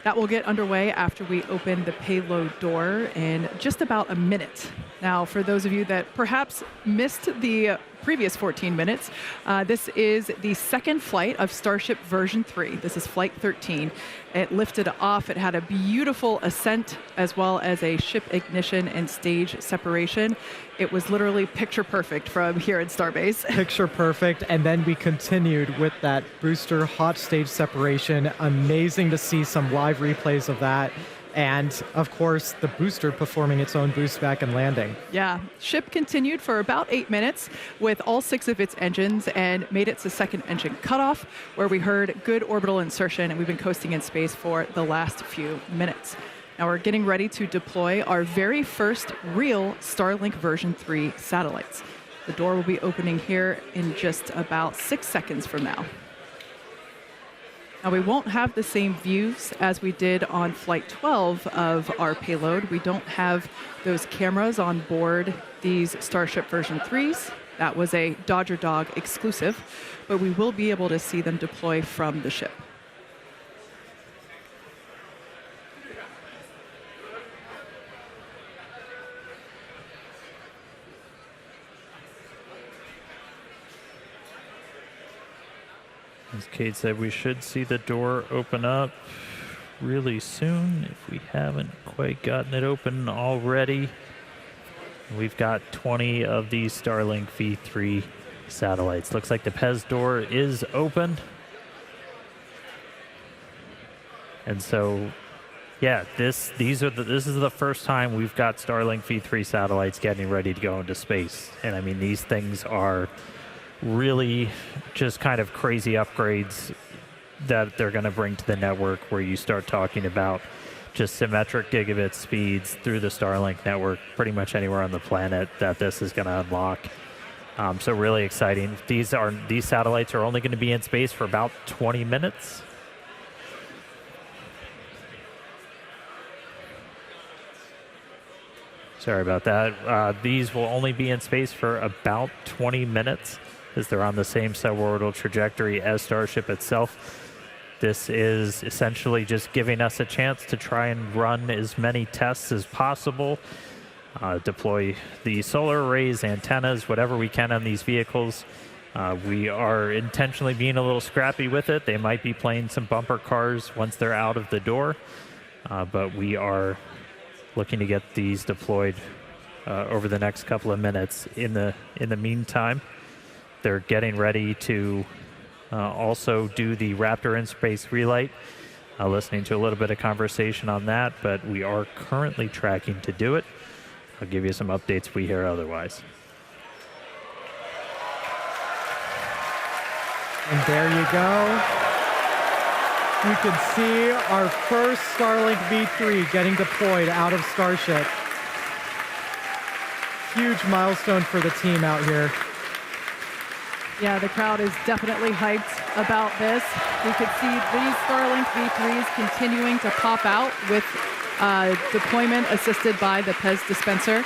That will get underway after we open the payload door in just about a minute. Now, for those of you that perhaps missed the previous 14 minutes, this is the second flight of Starship version 3. This is flight 13. It lifted off. It had a beautiful ascent as well as a ship ignition and stage separation. It was literally picture perfect from here in Starbase. Picture perfect, and then we continued with that booster hot stage separation. Amazing to see some live replays of that. And, of course, the booster performing its own boost back and landing. Yeah, ship continued for about 8 minutes with all 6 of its engines and made it to second engine cutoff, where we heard good orbital insertion, and we've been coasting in space for the last few minutes. Now we're getting ready to deploy our very first real Starlink version 3 satellites. The door will be opening here in just about 6 seconds from now. Now, we won't have the same views as we did on Flight 12 of our payload. We don't have those cameras on board these Starship version 3s. That was a Dodger Dog exclusive, but we will be able to see them deploy from the ship. As Kate said, we should see the door open up really soon if we haven't quite gotten it open already. We've got 20 of these Starlink V3 satellites. Looks like the PEZ door is open. And so, yeah, this is the first time we've got Starlink V3 satellites getting ready to go into space. And I mean, these things are really just kind of crazy upgrades that they're going to bring to the network, where you start talking about just symmetric gigabit speeds through the Starlink network pretty much anywhere on the planet that this is going to unlock. So really exciting. These satellites are only going to be in space for about 20 minutes. Sorry about that. These will only be in space for about 20 minutes, as they're on the same suborbital trajectory as Starship itself. This is essentially just giving us a chance to try and run as many tests as possible, deploy the solar arrays, antennas, whatever we can on these vehicles. We are intentionally being a little scrappy with it. They might be playing some bumper cars once they're out of the door, but we are looking to get these deployed over the next couple of minutes. In the meantime, they're getting ready to also do the Raptor in space relight. Listening to a little bit of conversation on that, but we are currently tracking to do it. I'll give you some updates if we hear otherwise. And there you go. You can see our first Starlink V3 getting deployed out of Starship. Huge milestone for the team out here. Yeah, the crowd is definitely hyped about this. We could see these Starlink V3s continuing to pop out with deployment assisted by the PEZ dispenser.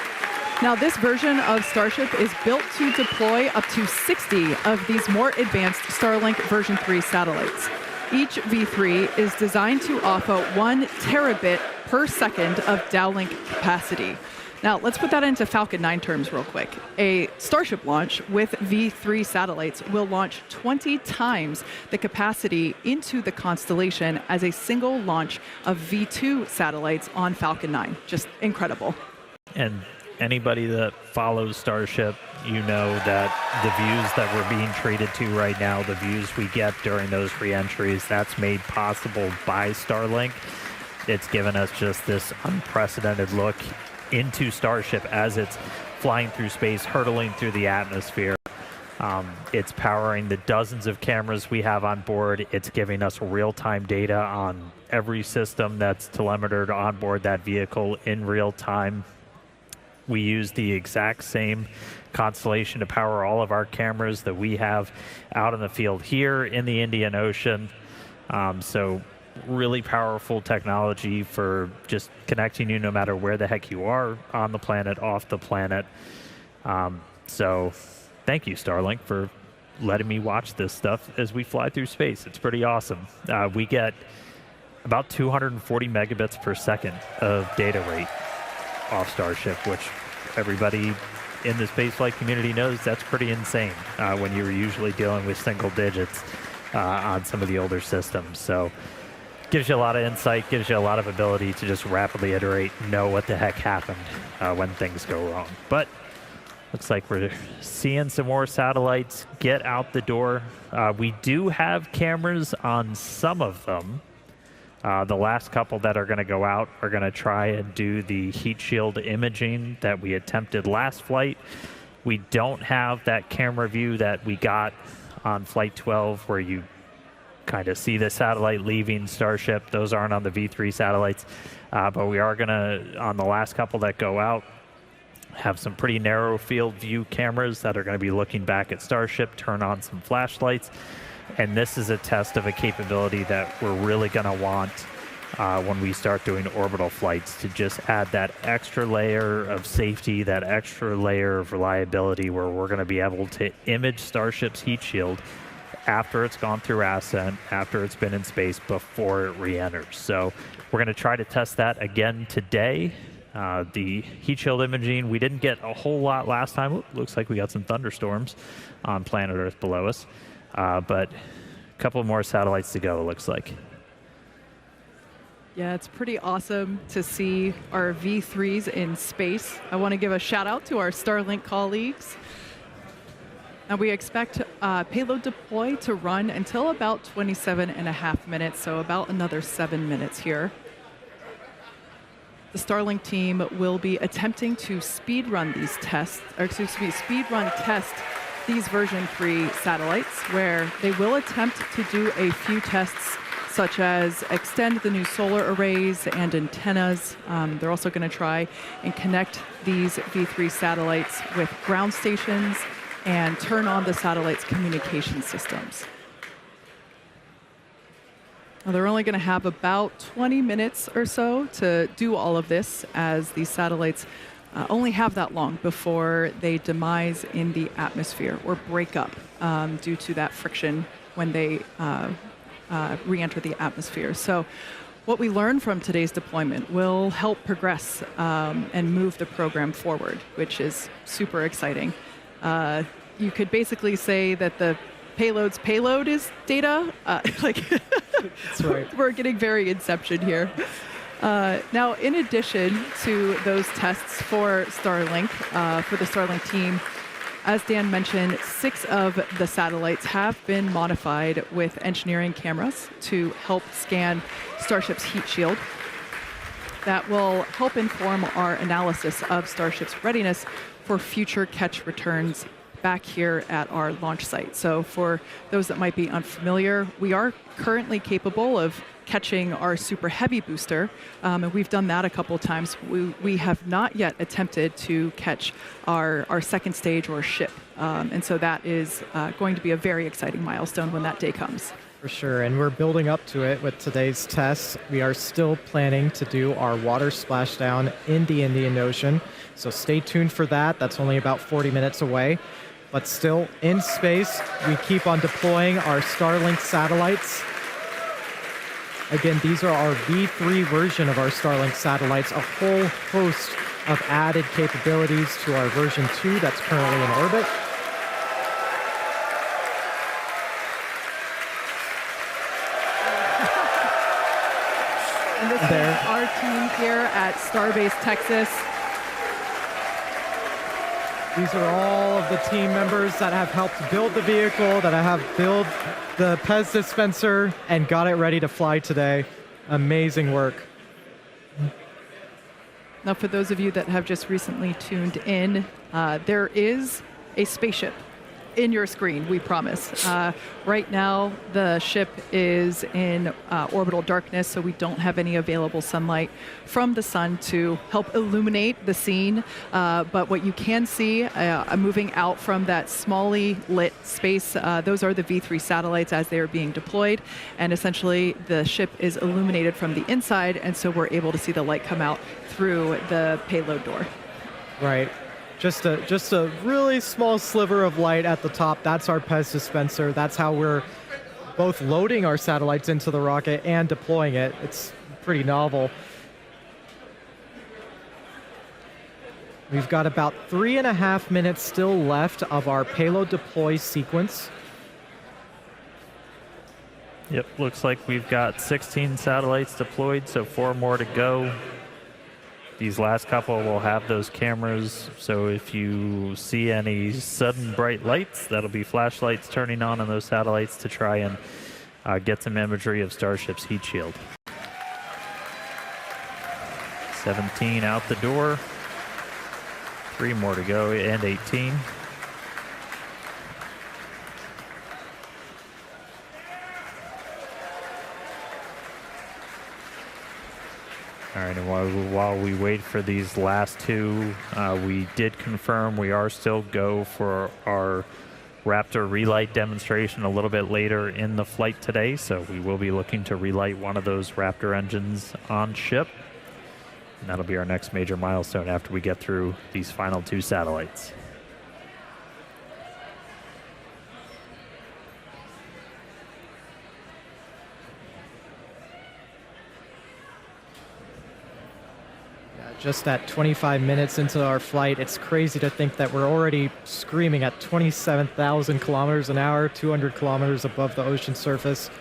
Now, this version of Starship is built to deploy up to 60 of these more advanced Starlink version 3 satellites. Each V3 is designed to offer 1 terabit per second of downlink capacity. Now, let's put that into Falcon 9 terms real quick. A Starship launch with V3 satellites will launch 20 times the capacity into the constellation as a single launch of V2 satellites on Falcon 9. Just incredible. And anybody that follows Starship, you know that the views that we're being treated to right now, the views we get during those re-entries, that's made possible by Starlink. It's given us just this unprecedented look into Starship as it's flying through space, hurtling through the atmosphere. It's powering the dozens of cameras we have on board. It's giving us real-time data on every system that's telemetered on board that vehicle in real time. We use the exact same constellation to power all of our cameras that we have out in the field here in the Indian Ocean. So really powerful technology for just connecting you no matter where the heck you are on the planet, off the planet. So thank you, Starlink, for letting me watch this stuff as we fly through space. It's pretty awesome. We get about 240 megabits per second of data rate off Starship, which everybody in the spaceflight community knows that's pretty insane when you're usually dealing with single digits on some of the older systems. So gives you a lot of insight, gives you a lot of ability to just rapidly iterate, know what the heck happened when things go wrong. But looks like we're seeing some more satellites get out the door. We do have cameras on some of them. The last couple that are going to go out are going to try and do the heat shield imaging that we attempted last flight. We don't have that camera view that we got on Flight 12 where you kind of see the satellite leaving Starship. Those aren't on the V3 satellites, but we are going to, on the last couple that go out, have some pretty narrow field view cameras that are going to be looking back at Starship, turn on some flashlights. And this is a test of a capability that we're really going to want when we start doing orbital flights, to just add that extra layer of safety, that extra layer of reliability, where we're going to be able to image Starship's heat shield after it's gone through ascent, after it's been in space, before it re-enters. So we're going to try to test that again today. The heat shield imaging, we didn't get a whole lot last time. Ooh, looks like we got some thunderstorms on planet Earth below us. But a couple more satellites to go, it looks like. Yeah, it's pretty awesome to see our V3s in space. I want to give a shout out to our Starlink colleagues. And we expect payload deploy to run until about 27.5 minutes, so about another 7 minutes here. The Starlink team will be attempting to speedrun these tests, or excuse me, speedrun test these version 3 satellites, where they will attempt to do a few tests, such as extend the new solar arrays and antennas. They're also going to try and connect these V3 satellites with ground stations and turn on the satellite's communication systems. Now, they're only going to have about 20 minutes or so to do all of this, as these satellites only have that long before they demise in the atmosphere or break up due to that friction when they re-enter the atmosphere. So what we learn from today's deployment will help progress and move the program forward, which is super exciting. You could basically say that the payload's payload is data. That's right. We're getting very Inception here. Now, in addition to those tests for Starlink, for the Starlink team, as Dan mentioned, 6 of the satellites have been modified with engineering cameras to help scan Starship's heat shield. That will help inform our analysis of Starship's readiness for future catch returns back here at our launch site. So for those that might be unfamiliar, we are currently capable of catching our super heavy booster, and we've done that a couple of times. We have not yet attempted to catch our second stage or ship, and so that is going to be a very exciting milestone when that day comes. For sure, and we're building up to it with today's tests. We are still planning to do our water splashdown in the Indian Ocean, so stay tuned for that. That's only about 40 minutes away. But still, in space, we keep on deploying our Starlink satellites. Again, these are our V3 version of our Starlink satellites, a whole host of added capabilities to our version 2 that's currently in orbit. And this is our team here at Starbase Texas. These are all of the team members that have helped build the vehicle, that have built the Pez dispenser, and got it ready to fly today. Amazing work. Now, for those of you that have just recently tuned in, there is a spaceship in your screen, we promise. Right now, the ship is in orbital darkness, so we don't have any available sunlight from the sun to help illuminate the scene. But what you can see moving out from that smally lit space, those are the V3 satellites as they are being deployed. And essentially, the ship is illuminated from the inside, and so we're able to see the light come out through the payload door. Right. Just a really small sliver of light at the top. That's our PEZ dispenser. That's how we're both loading our satellites into the rocket and deploying it. It's pretty novel. We've got about 3.5 minutes still left of our payload deploy sequence. Yep, looks like we've got 16 satellites deployed, so 4 more to go. These last couple will have those cameras, so if you see any sudden bright lights, that'll be flashlights turning on those satellites to try and get some imagery of Starship's heat shield. 17 out the door. 3 more to go, and 18. All right, and while we wait for these last 2, we did confirm we are still go for our Raptor relight demonstration a little bit later in the flight today, so we will be looking to relight one of those Raptor engines on ship. And that'll be our next major milestone after we get through these final 2 satellites. Just at 25 minutes into our flight, it's crazy to think that we're already screaming at 27,000 kilometers an hour, 200 kilometers above the ocean surface.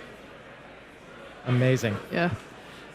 Amazing. Yeah.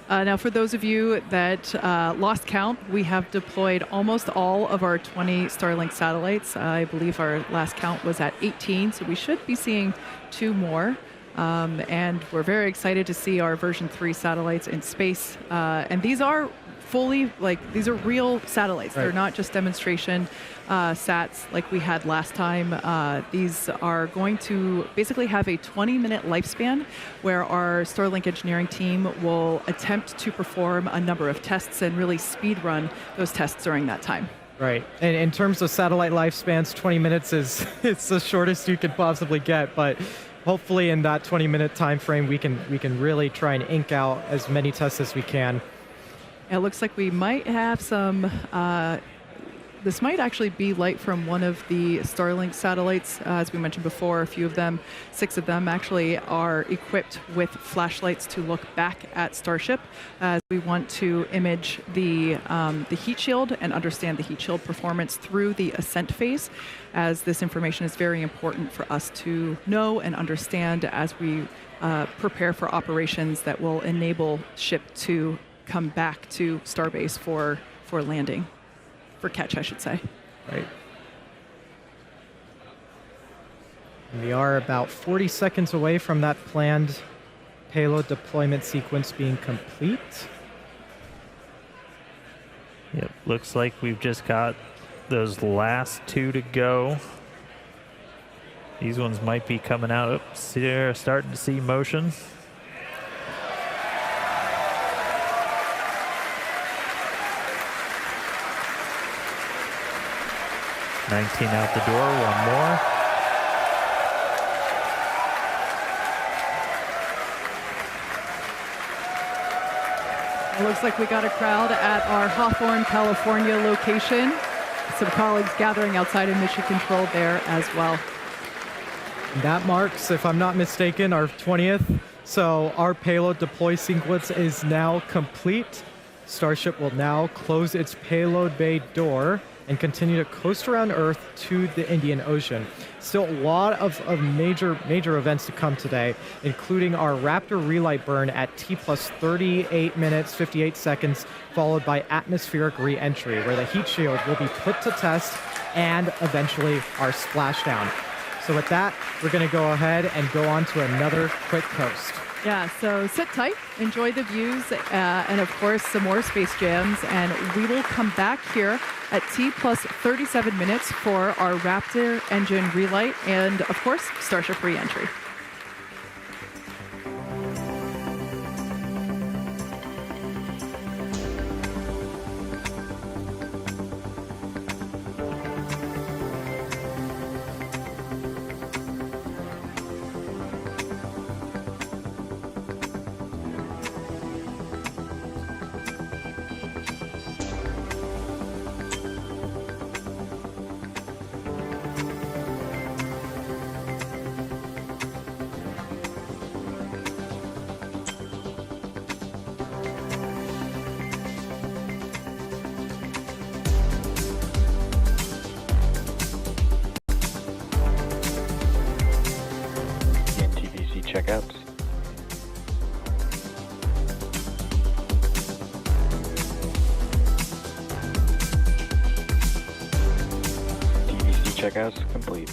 Now, for those of you that lost count, we have deployed almost all of our 20 Starlink satellites. I believe our last count was at 18, so we should be seeing 2 more. And we're very excited to see our version 3 satellites in space. And these are fully, these are real satellites. Right. They're not just demonstration sats like we had last time. These are going to basically have a 20-minute lifespan where our Starlink engineering team will attempt to perform a number of tests and really speed run those tests during that time. Right. And in terms of satellite lifespans, 20 minutes is it's the shortest you could possibly get, but hopefully in that 20-minute time frame we can really try and ink out as many tests as we can. It looks like we might have some, this might actually be light from one of the Starlink satellites. As we mentioned before, a few of them, 6 of them actually are equipped with flashlights to look back at Starship as we want to image the heat shield and understand the heat shield performance through the ascent phase, as this information is very important for us to know and understand as we prepare for operations that will enable ship to come back to Starbase for landing, for catch, I should say. Right. And we are about 40 seconds away from that planned payload deployment sequence being complete. Yep, looks like we've just got those last 2 to go. These ones might be coming out. Oops, they're starting to see motion. 19 out the door, 1 more. It looks like we got a crowd at our Hawthorne, California location. Some colleagues gathering outside of mission control there as well. That marks, if I'm not mistaken, our 20th. So our payload deploy sequence is now complete. Starship will now close its payload bay door and continue to coast around Earth to the Indian Ocean. Still a lot of major events to come today, including our Raptor relight burn at T plus 38 minutes, 58 seconds, followed by atmospheric re-entry, where the heat shield will be put to test, and eventually our splashdown. So with that, we're gonna go ahead and go on to another quick coast. Yeah, so sit tight, enjoy the views, and of course some more space jams, and we will come back here at T plus 37 minutes for our Raptor engine relight and of course Starship re-entry. checkouts. DVC checkouts complete.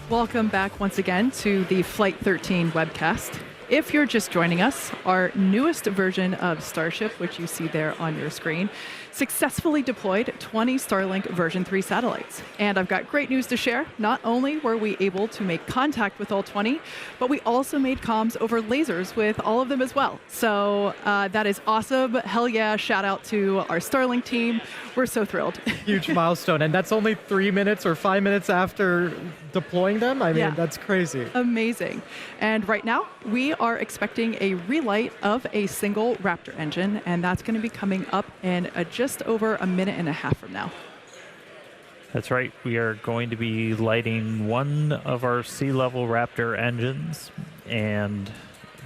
Welcome back once again to the Flight 13 webcast. If you're just joining us, our newest version of Starship, which you see there on your screen, successfully deployed 20 Starlink version 3 satellites. And I've got great news to share. Not only were we able to make contact with all 20, but we also made comms over lasers with all of them as well. So that is awesome. Hell yeah, shout out to our Starlink team. We're so thrilled. Huge milestone. And that's only 3 minutes or 5 minutes after deploying them? I mean, Yeah. That's crazy. Amazing. And right now, we are expecting a relight of a single Raptor engine, and that's going to be coming up in just over a minute and a half from now. That's right. We are going to be lighting one of our sea-level Raptor engines, and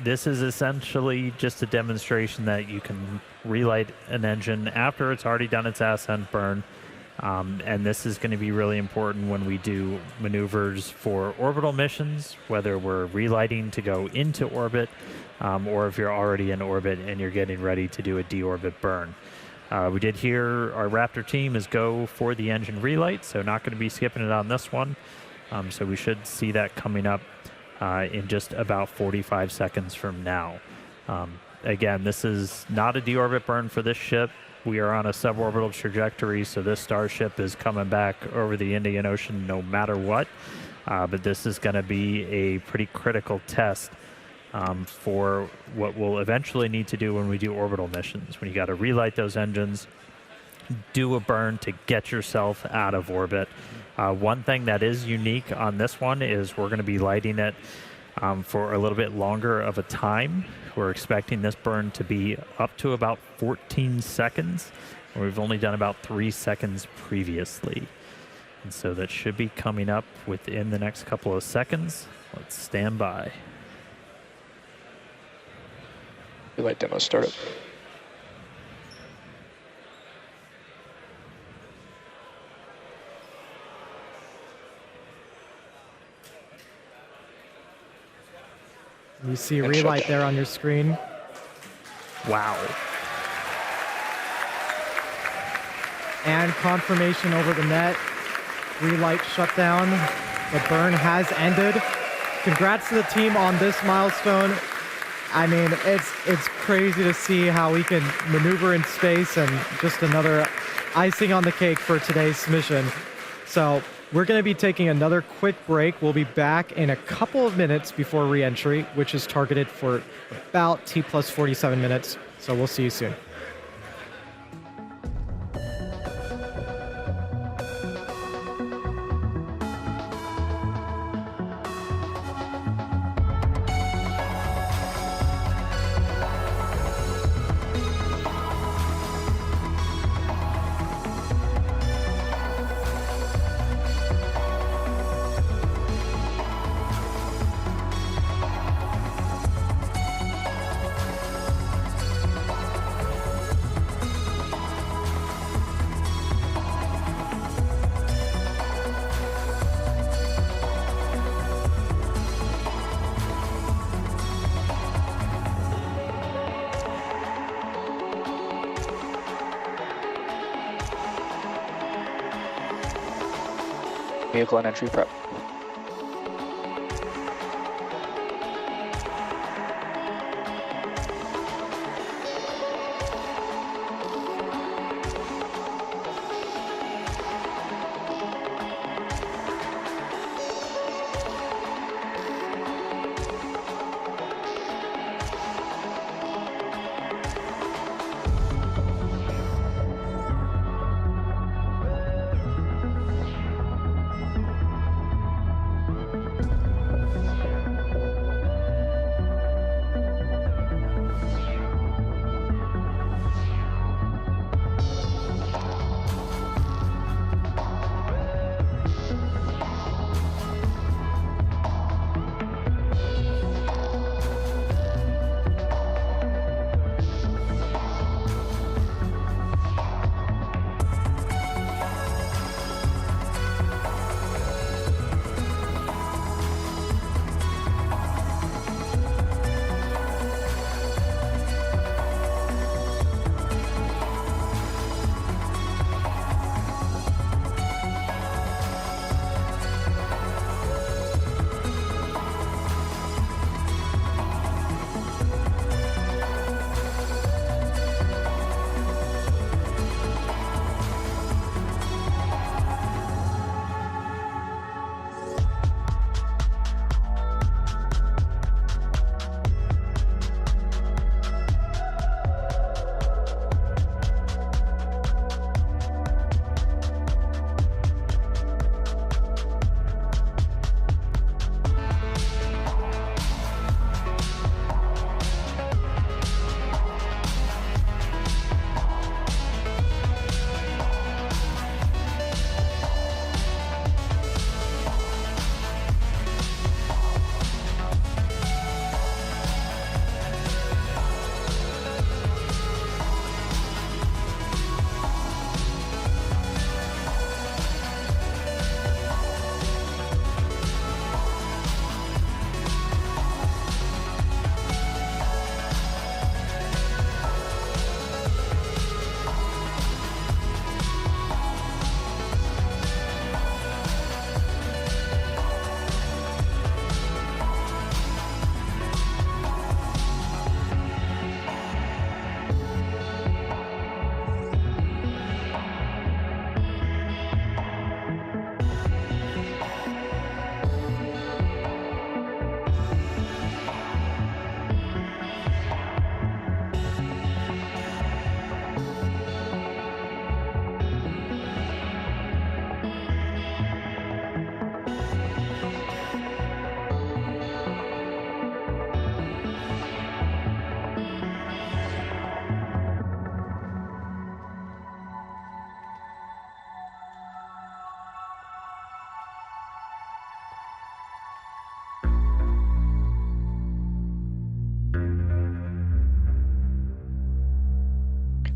this is essentially just a demonstration that you can relight an engine after it's already done its ascent burn. And this is going to be really important when we do maneuvers for orbital missions, whether we're relighting to go into orbit, or if you're already in orbit and you're getting ready to do a deorbit burn. We did hear our Raptor team is go for the engine relight, so not going to be skipping it on this one. So we should see that coming up in just about 45 seconds from now. Again, this is not a deorbit burn for this ship. We are on a suborbital trajectory, so this Starship is coming back over the Indian Ocean no matter what. But this is going to be a pretty critical test for what we'll eventually need to do when we do orbital missions. When you got to relight those engines, do a burn to get yourself out of orbit. One thing that is unique on this one is we're going to be lighting it for a little bit longer of a time. We're expecting this burn to be up to about 14 seconds. We've only done about 3 seconds previously. And so that should be coming up within the next couple of seconds. Let's stand by. Relight demo startup. You see relight there on your screen. Wow. And confirmation over the net. Relight shutdown. The burn has ended. Congrats to the team on this milestone. I mean, it's crazy to see how we can maneuver in space, and just another icing on the cake for today's mission. So we're going to be taking another quick break. We'll be back in a couple of minutes before re-entry, which is targeted for about T plus 47 minutes. So we'll see you soon. Vehicle and entry prep.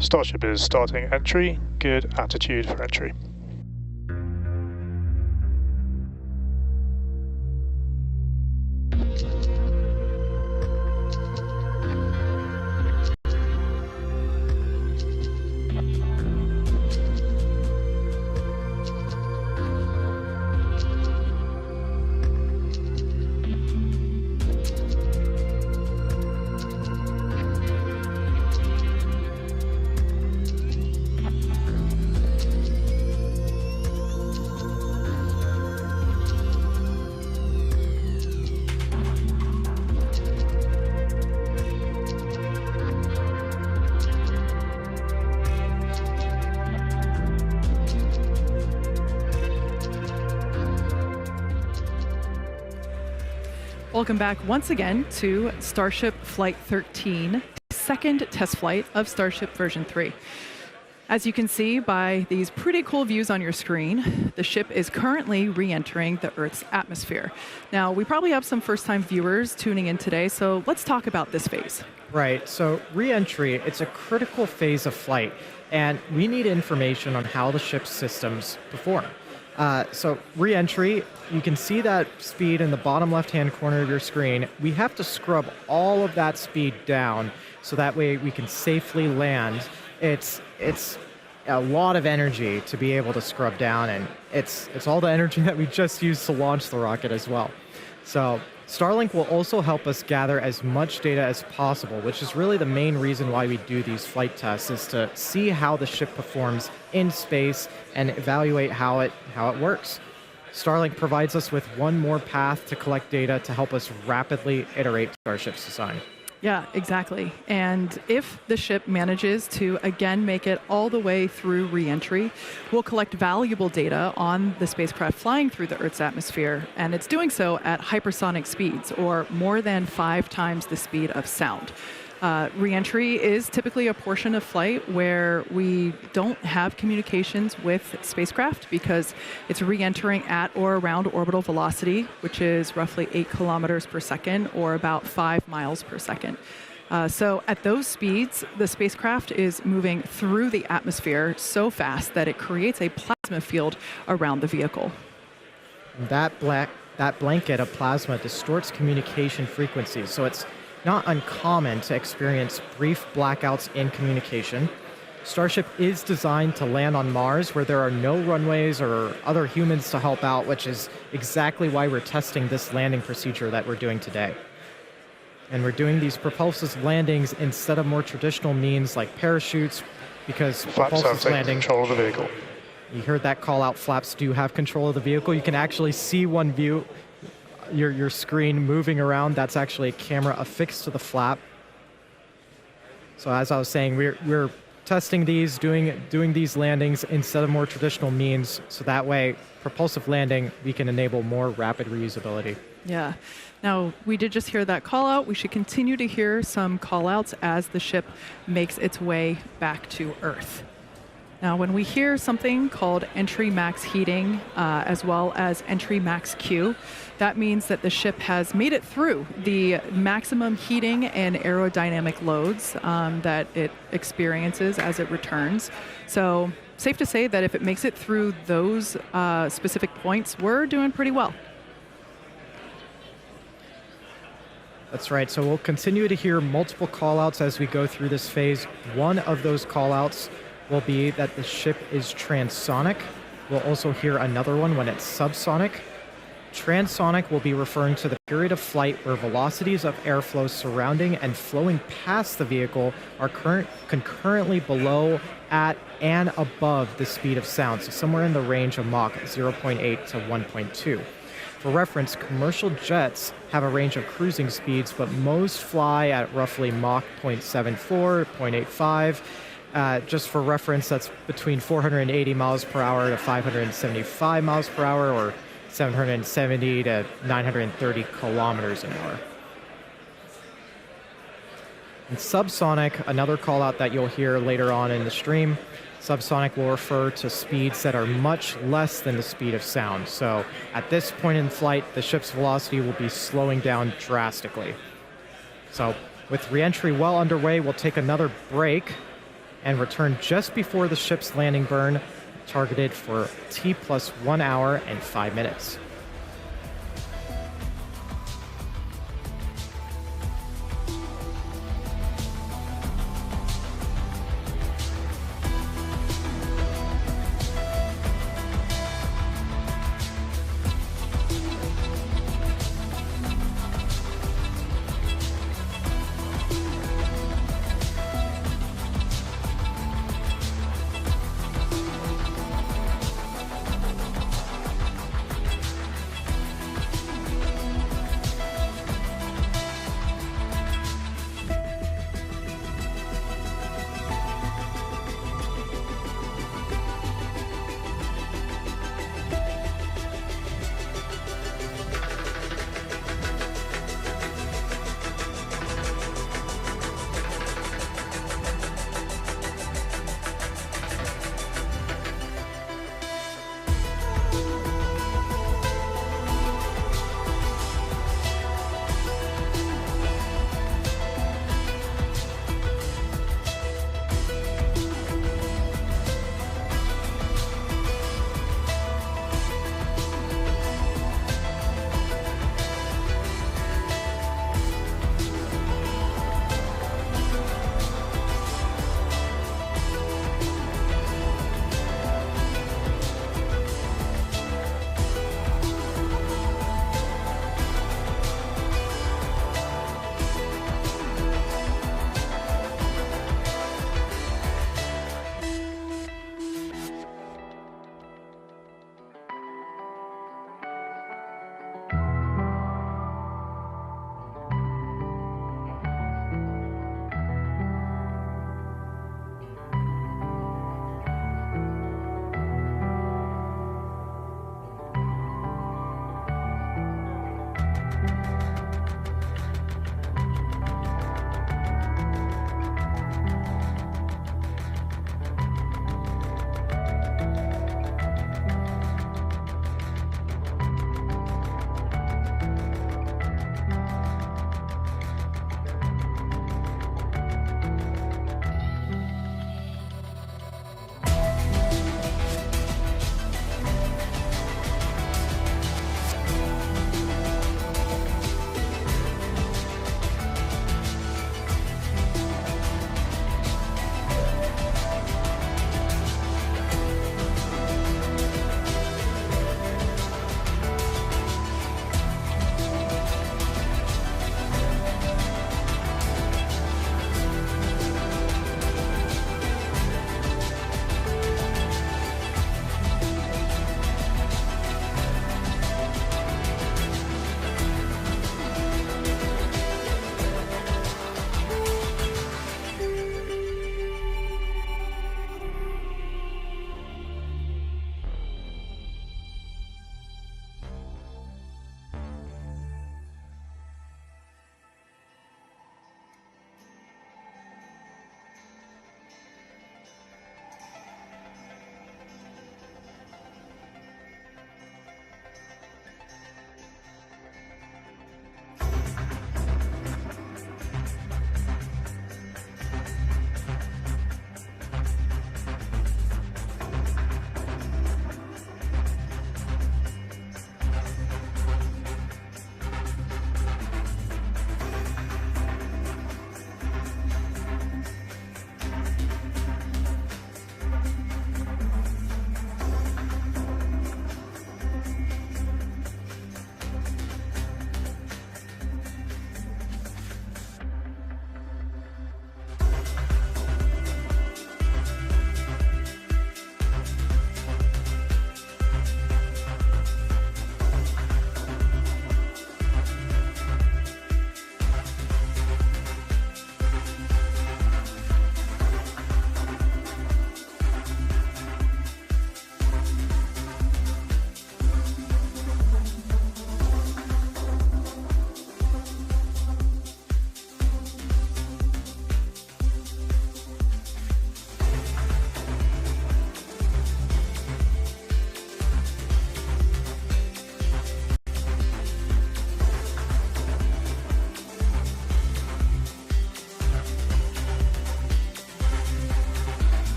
Starship is starting entry. Good attitude for entry. Welcome back once again to Starship Flight 13, second test flight of Starship version 3. As you can see by these pretty cool views on your screen, the ship is currently re-entering the Earth's atmosphere. Now, we probably have some first-time viewers tuning in today, so let's talk about this phase. Right, so re-entry, it's a critical phase of flight, and we need information on how the ship's systems perform. So re-entry, you can see that speed in the bottom left-hand corner of your screen. We have to scrub all of that speed down so that way we can safely land. It's a lot of energy to be able to scrub down, and it's all the energy that we just used to launch the rocket as well. So Starlink will also help us gather as much data as possible, which is really the main reason why we do these flight tests, is to see how the ship performs in space and evaluate how it works. Starlink provides us with one more path to collect data to help us rapidly iterate Starship's design. Yeah, exactly. And if the ship manages to again make it all the way through re-entry, we'll collect valuable data on the spacecraft flying through the Earth's atmosphere, and it's doing so at hypersonic speeds, or more than 5 times the speed of sound. Re-entry is typically a portion of flight where we don't have communications with spacecraft because it's re-entering at or around orbital velocity, which is roughly 8 kilometers per second or about 5 miles per second. So at those speeds, the spacecraft is moving through the atmosphere so fast that it creates a plasma field around the vehicle. That blanket of plasma distorts communication frequencies, so it's not uncommon to experience brief blackouts in communication. Starship is designed to land on Mars, where there are no runways or other humans to help out, which is exactly why we're testing this landing procedure that we're doing today. And we're doing these propulsive landings instead of more traditional means like parachutes, because Flaps have taken control of the vehicle. You heard that call out, flaps do have control of the vehicle. You can actually see one view, your screen moving around. That's actually a camera affixed to the flap. So as I was saying, we're testing these, doing these landings instead of more traditional means, so that way propulsive landing, we can enable more rapid reusability. Yeah. Now, we did just hear that call out. We should continue to hear some call outs as the ship makes its way back to Earth. Now, when we hear something called entry max heating, as well as entry max Q, that means that the ship has made it through the maximum heating and aerodynamic loads that it experiences as it returns. So, safe to say that if it makes it through those specific points, we're doing pretty well. That's right. So we'll continue to hear multiple call-outs as we go through this phase. One of those call-outs will be that the ship is transonic. We'll also hear another one when it's subsonic. Transonic will be referring to the period of flight where velocities of airflow surrounding and flowing past the vehicle are concurrently below, at, and above the speed of sound, so somewhere in the range of Mach 0.8 to 1.2. For reference, commercial jets have a range of cruising speeds, but most fly at roughly Mach 0.74, 0.85. Just for reference, that's between 480 miles per hour to 575 miles per hour, or 770 to 930 kilometers an hour. And subsonic, another call out that you'll hear later on in the stream, subsonic will refer to speeds that are much less than the speed of sound. So at this point in flight, the ship's velocity will be slowing down drastically. So with reentry well underway, we'll take another break. and return just before the ship's landing burn, targeted for T plus 1 hour and 5 minutes.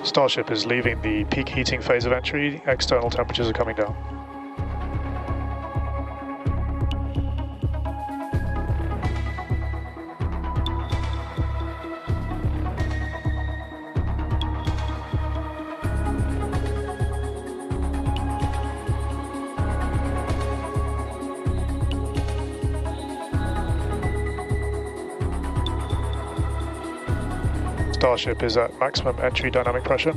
Starship is leaving the peak heating phase of entry. External temperatures are coming down. Starship is at maximum entry dynamic pressure.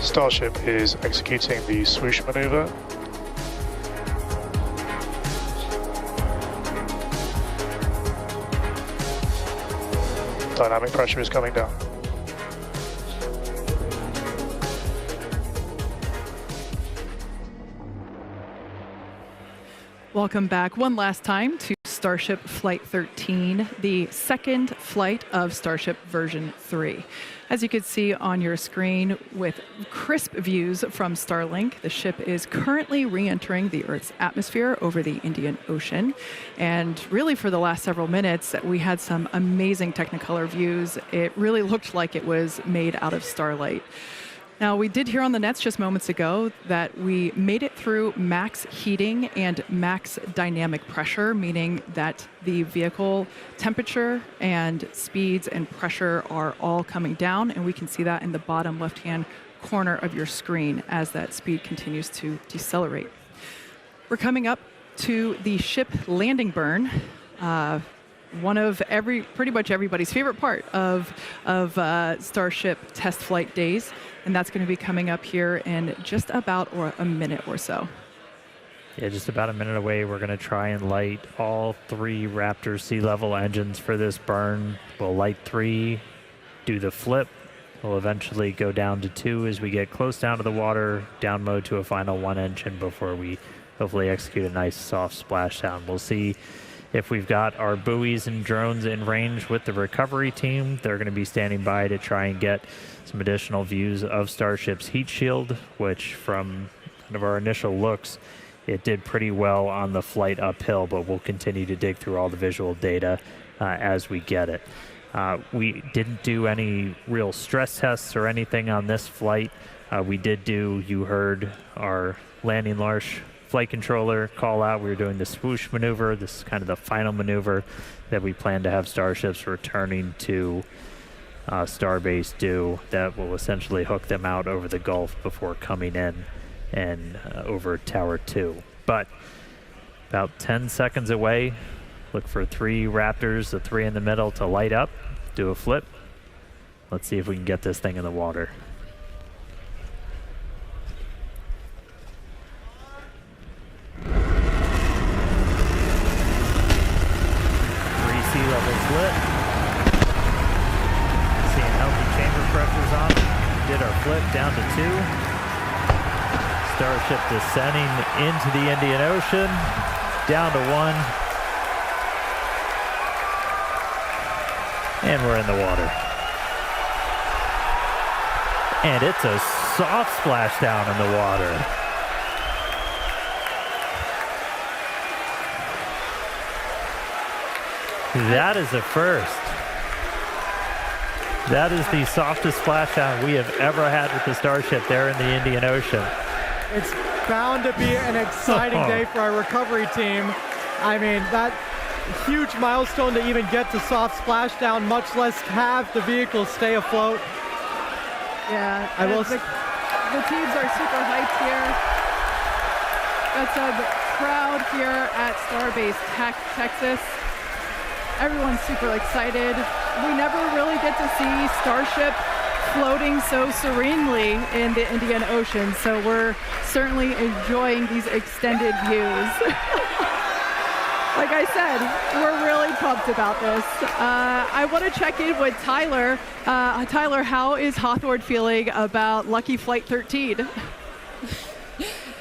Starship is executing the swoosh maneuver. Dynamic pressure is coming down. Welcome back one last time to Starship Flight 13, the second flight of Starship version 3. As you can see on your screen with crisp views from Starlink, the ship is currently re-entering the Earth's atmosphere over the Indian Ocean. And really for the last several minutes, we had some amazing Technicolor views. It really looked like it was made out of starlight. Now, we did hear on the nets just moments ago that we made it through max heating and max dynamic pressure, meaning that the vehicle temperature and speeds and pressure are all coming down, and we can see that in the bottom left-hand corner of your screen as that speed continues to decelerate. We're coming up to the ship landing burn. One of pretty much everybody's favorite part of Starship test flight days, and that's going to be coming up here in just about a minute or so. Yeah, just about a minute away. We're going to try and light all 3 Raptor sea level engines for this burn. We'll light 3, do the flip. We'll eventually go down to 2 as we get close down to the water, down mode to a final 1 engine before we hopefully execute a nice soft splashdown. We'll see if we've got our buoys and drones in range with the recovery team. They're going to be standing by to try and get some additional views of Starship's heat shield, which from kind of our initial looks, it did pretty well on the flight uphill, but we'll continue to dig through all the visual data as we get it. We didn't do any real stress tests or anything on this flight. We did do, you heard our landing Large flight controller call out. We were doing the swoosh maneuver. This is kind of the final maneuver that we plan to have Starships returning to Starbase do, that will essentially hook them out over the Gulf before coming in and over Tower 2. But about 10 seconds away, look for 3 Raptors, the 3 in the middle, to light up, do a flip. Let's see if we can get this thing in the water. flip down to 2. Starship descending into the Indian Ocean, down to 1. And we're in the water. And it's a soft splashdown in the water. That is a first. That is the softest splashdown we have ever had with the Starship there in the Indian Ocean. It's bound to be an exciting day for our recovery team. I mean, that huge milestone to even get to soft splashdown, much less have the vehicle stay afloat. Yeah, the teams are super hyped here. Got some crowd here at Starbase Texas. Everyone's super excited. We never really get to see Starship floating so serenely in the Indian Ocean, so we're certainly enjoying these extended views. Like I said, we're really pumped about this. I want to check in with Tyler. Tyler, how is Hawthorne feeling about Lucky Flight 13?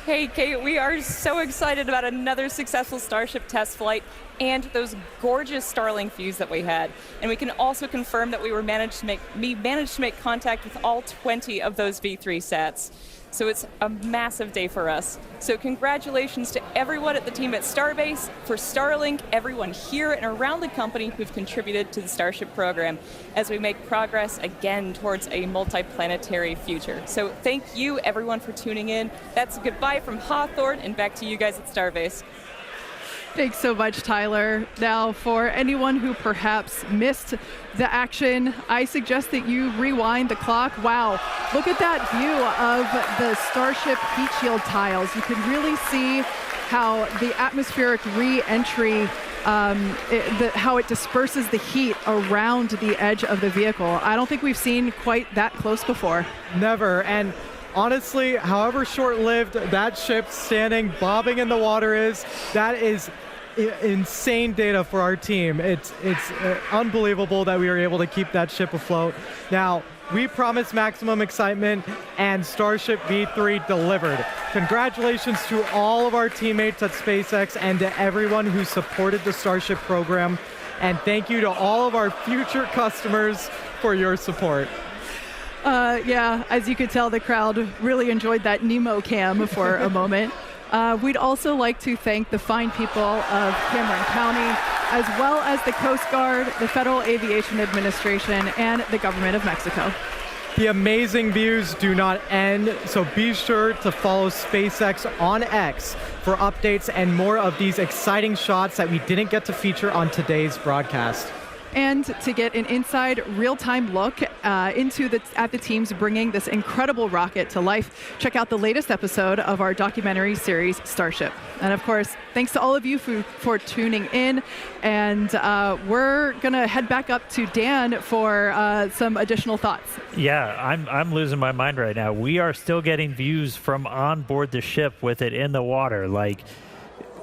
Hey, Kate, we are so excited about another successful Starship test flight and those gorgeous Starlink views that we had. And we can also confirm that we managed to make contact with all 20 of those V3 sats. So it's a massive day for us. So congratulations to everyone at the team at Starbase, for Starlink, everyone here and around the company who've contributed to the Starship program as we make progress again towards a multi-planetary future. So thank you everyone for tuning in. That's a goodbye from Hawthorne, and back to you guys at Starbase. Thanks so much, Tyler. Now, for anyone who perhaps missed the action, I suggest that you rewind the clock. Wow, look at that view of the Starship heat shield tiles. You can really see how the atmospheric re-entry, how it disperses the heat around the edge of the vehicle. I don't think we've seen quite that close before. Never. And honestly, however short-lived that ship standing, bobbing in the water is, that is insane data for our team. It's unbelievable that we were able to keep that ship afloat. Now, we promised maximum excitement, and Starship V3 delivered. Congratulations to all of our teammates at SpaceX and to everyone who supported the Starship program. And thank you to all of our future customers for your support. Yeah, as you could tell, the crowd really enjoyed that Nemo cam for a moment. We'd also like to thank the fine people of Cameron County, as well as the Coast Guard, the Federal Aviation Administration, and the Government of Mexico. The amazing views do not end, so be sure to follow SpaceX on X for updates and more of these exciting shots that we didn't get to feature on today's broadcast. And to get an inside real-time look at the teams bringing this incredible rocket to life, check out the latest episode of our documentary series, Starship. And of course, thanks to all of you for tuning in. And we're going to head back up to Dan for some additional thoughts. Yeah, I'm losing my mind right now. We are still getting views from on board the ship with it in the water. Like,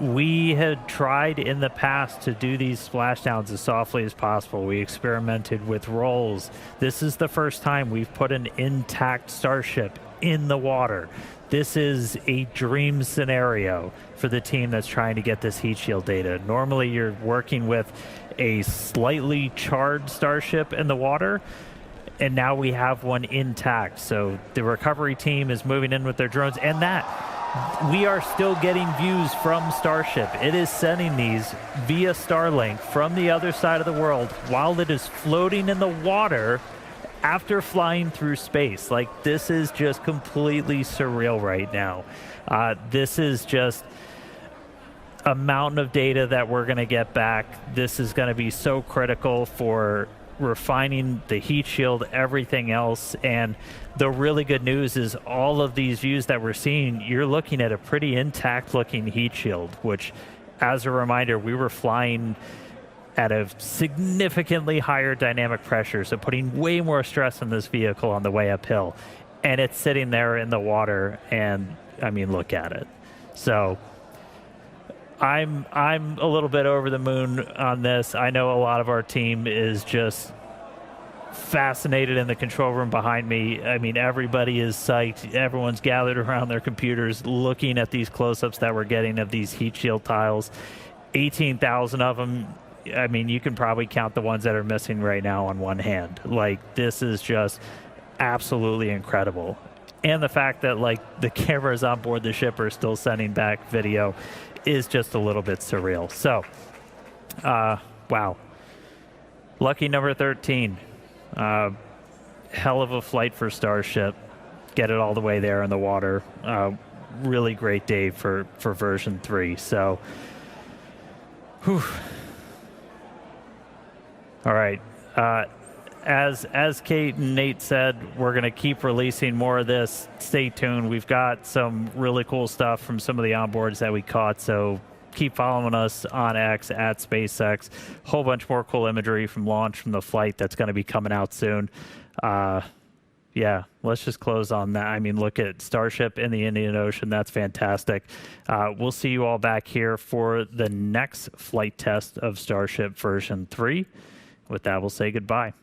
we had tried in the past to do these splashdowns as softly as possible. We experimented with rolls. This is the first time we've put an intact Starship in the water. This is a dream scenario for the team that's trying to get this heat shield data. Normally you're working with a slightly charred Starship in the water, and now we have one intact. So the recovery team is moving in with their drones, and we are still getting views from Starship. It is sending these via Starlink from the other side of the world while it is floating in the water after flying through space. Like, this is just completely surreal right now. This is just a mountain of data that we're going to get back. This is going to be so critical for refining the heat shield, everything else. And the really good news is all of these views that we're seeing, you're looking at a pretty intact looking heat shield, which, as a reminder, we were flying at a significantly higher dynamic pressure, so putting way more stress on this vehicle on the way uphill, and it's sitting there in the water, and I mean, look at it. So I'm a little bit over the moon on this. I know a lot of our team is just fascinated in the control room behind me. I mean, everybody is psyched. Everyone's gathered around their computers looking at these close-ups that we're getting of these heat shield tiles. 18,000 of them. I mean, you can probably count the ones that are missing right now on one hand. Like, this is just absolutely incredible. And the fact that, like, the cameras on board the ship are still sending back video is just a little bit surreal. So, wow. Lucky number 13. Hell of a flight for Starship. Get it all the way there in the water. Really great day for version 3. So, whew. All right. As Kate and Nate said, we're going to keep releasing more of this. Stay tuned. We've got some really cool stuff from some of the onboards that we caught. So keep following us on X at SpaceX. Whole bunch more cool imagery from launch from the flight that's going to be coming out soon. Yeah, let's just close on that. I mean, look at Starship in the Indian Ocean. That's fantastic. We'll see you all back here for the next flight test of Starship version 3. With that, we'll say goodbye.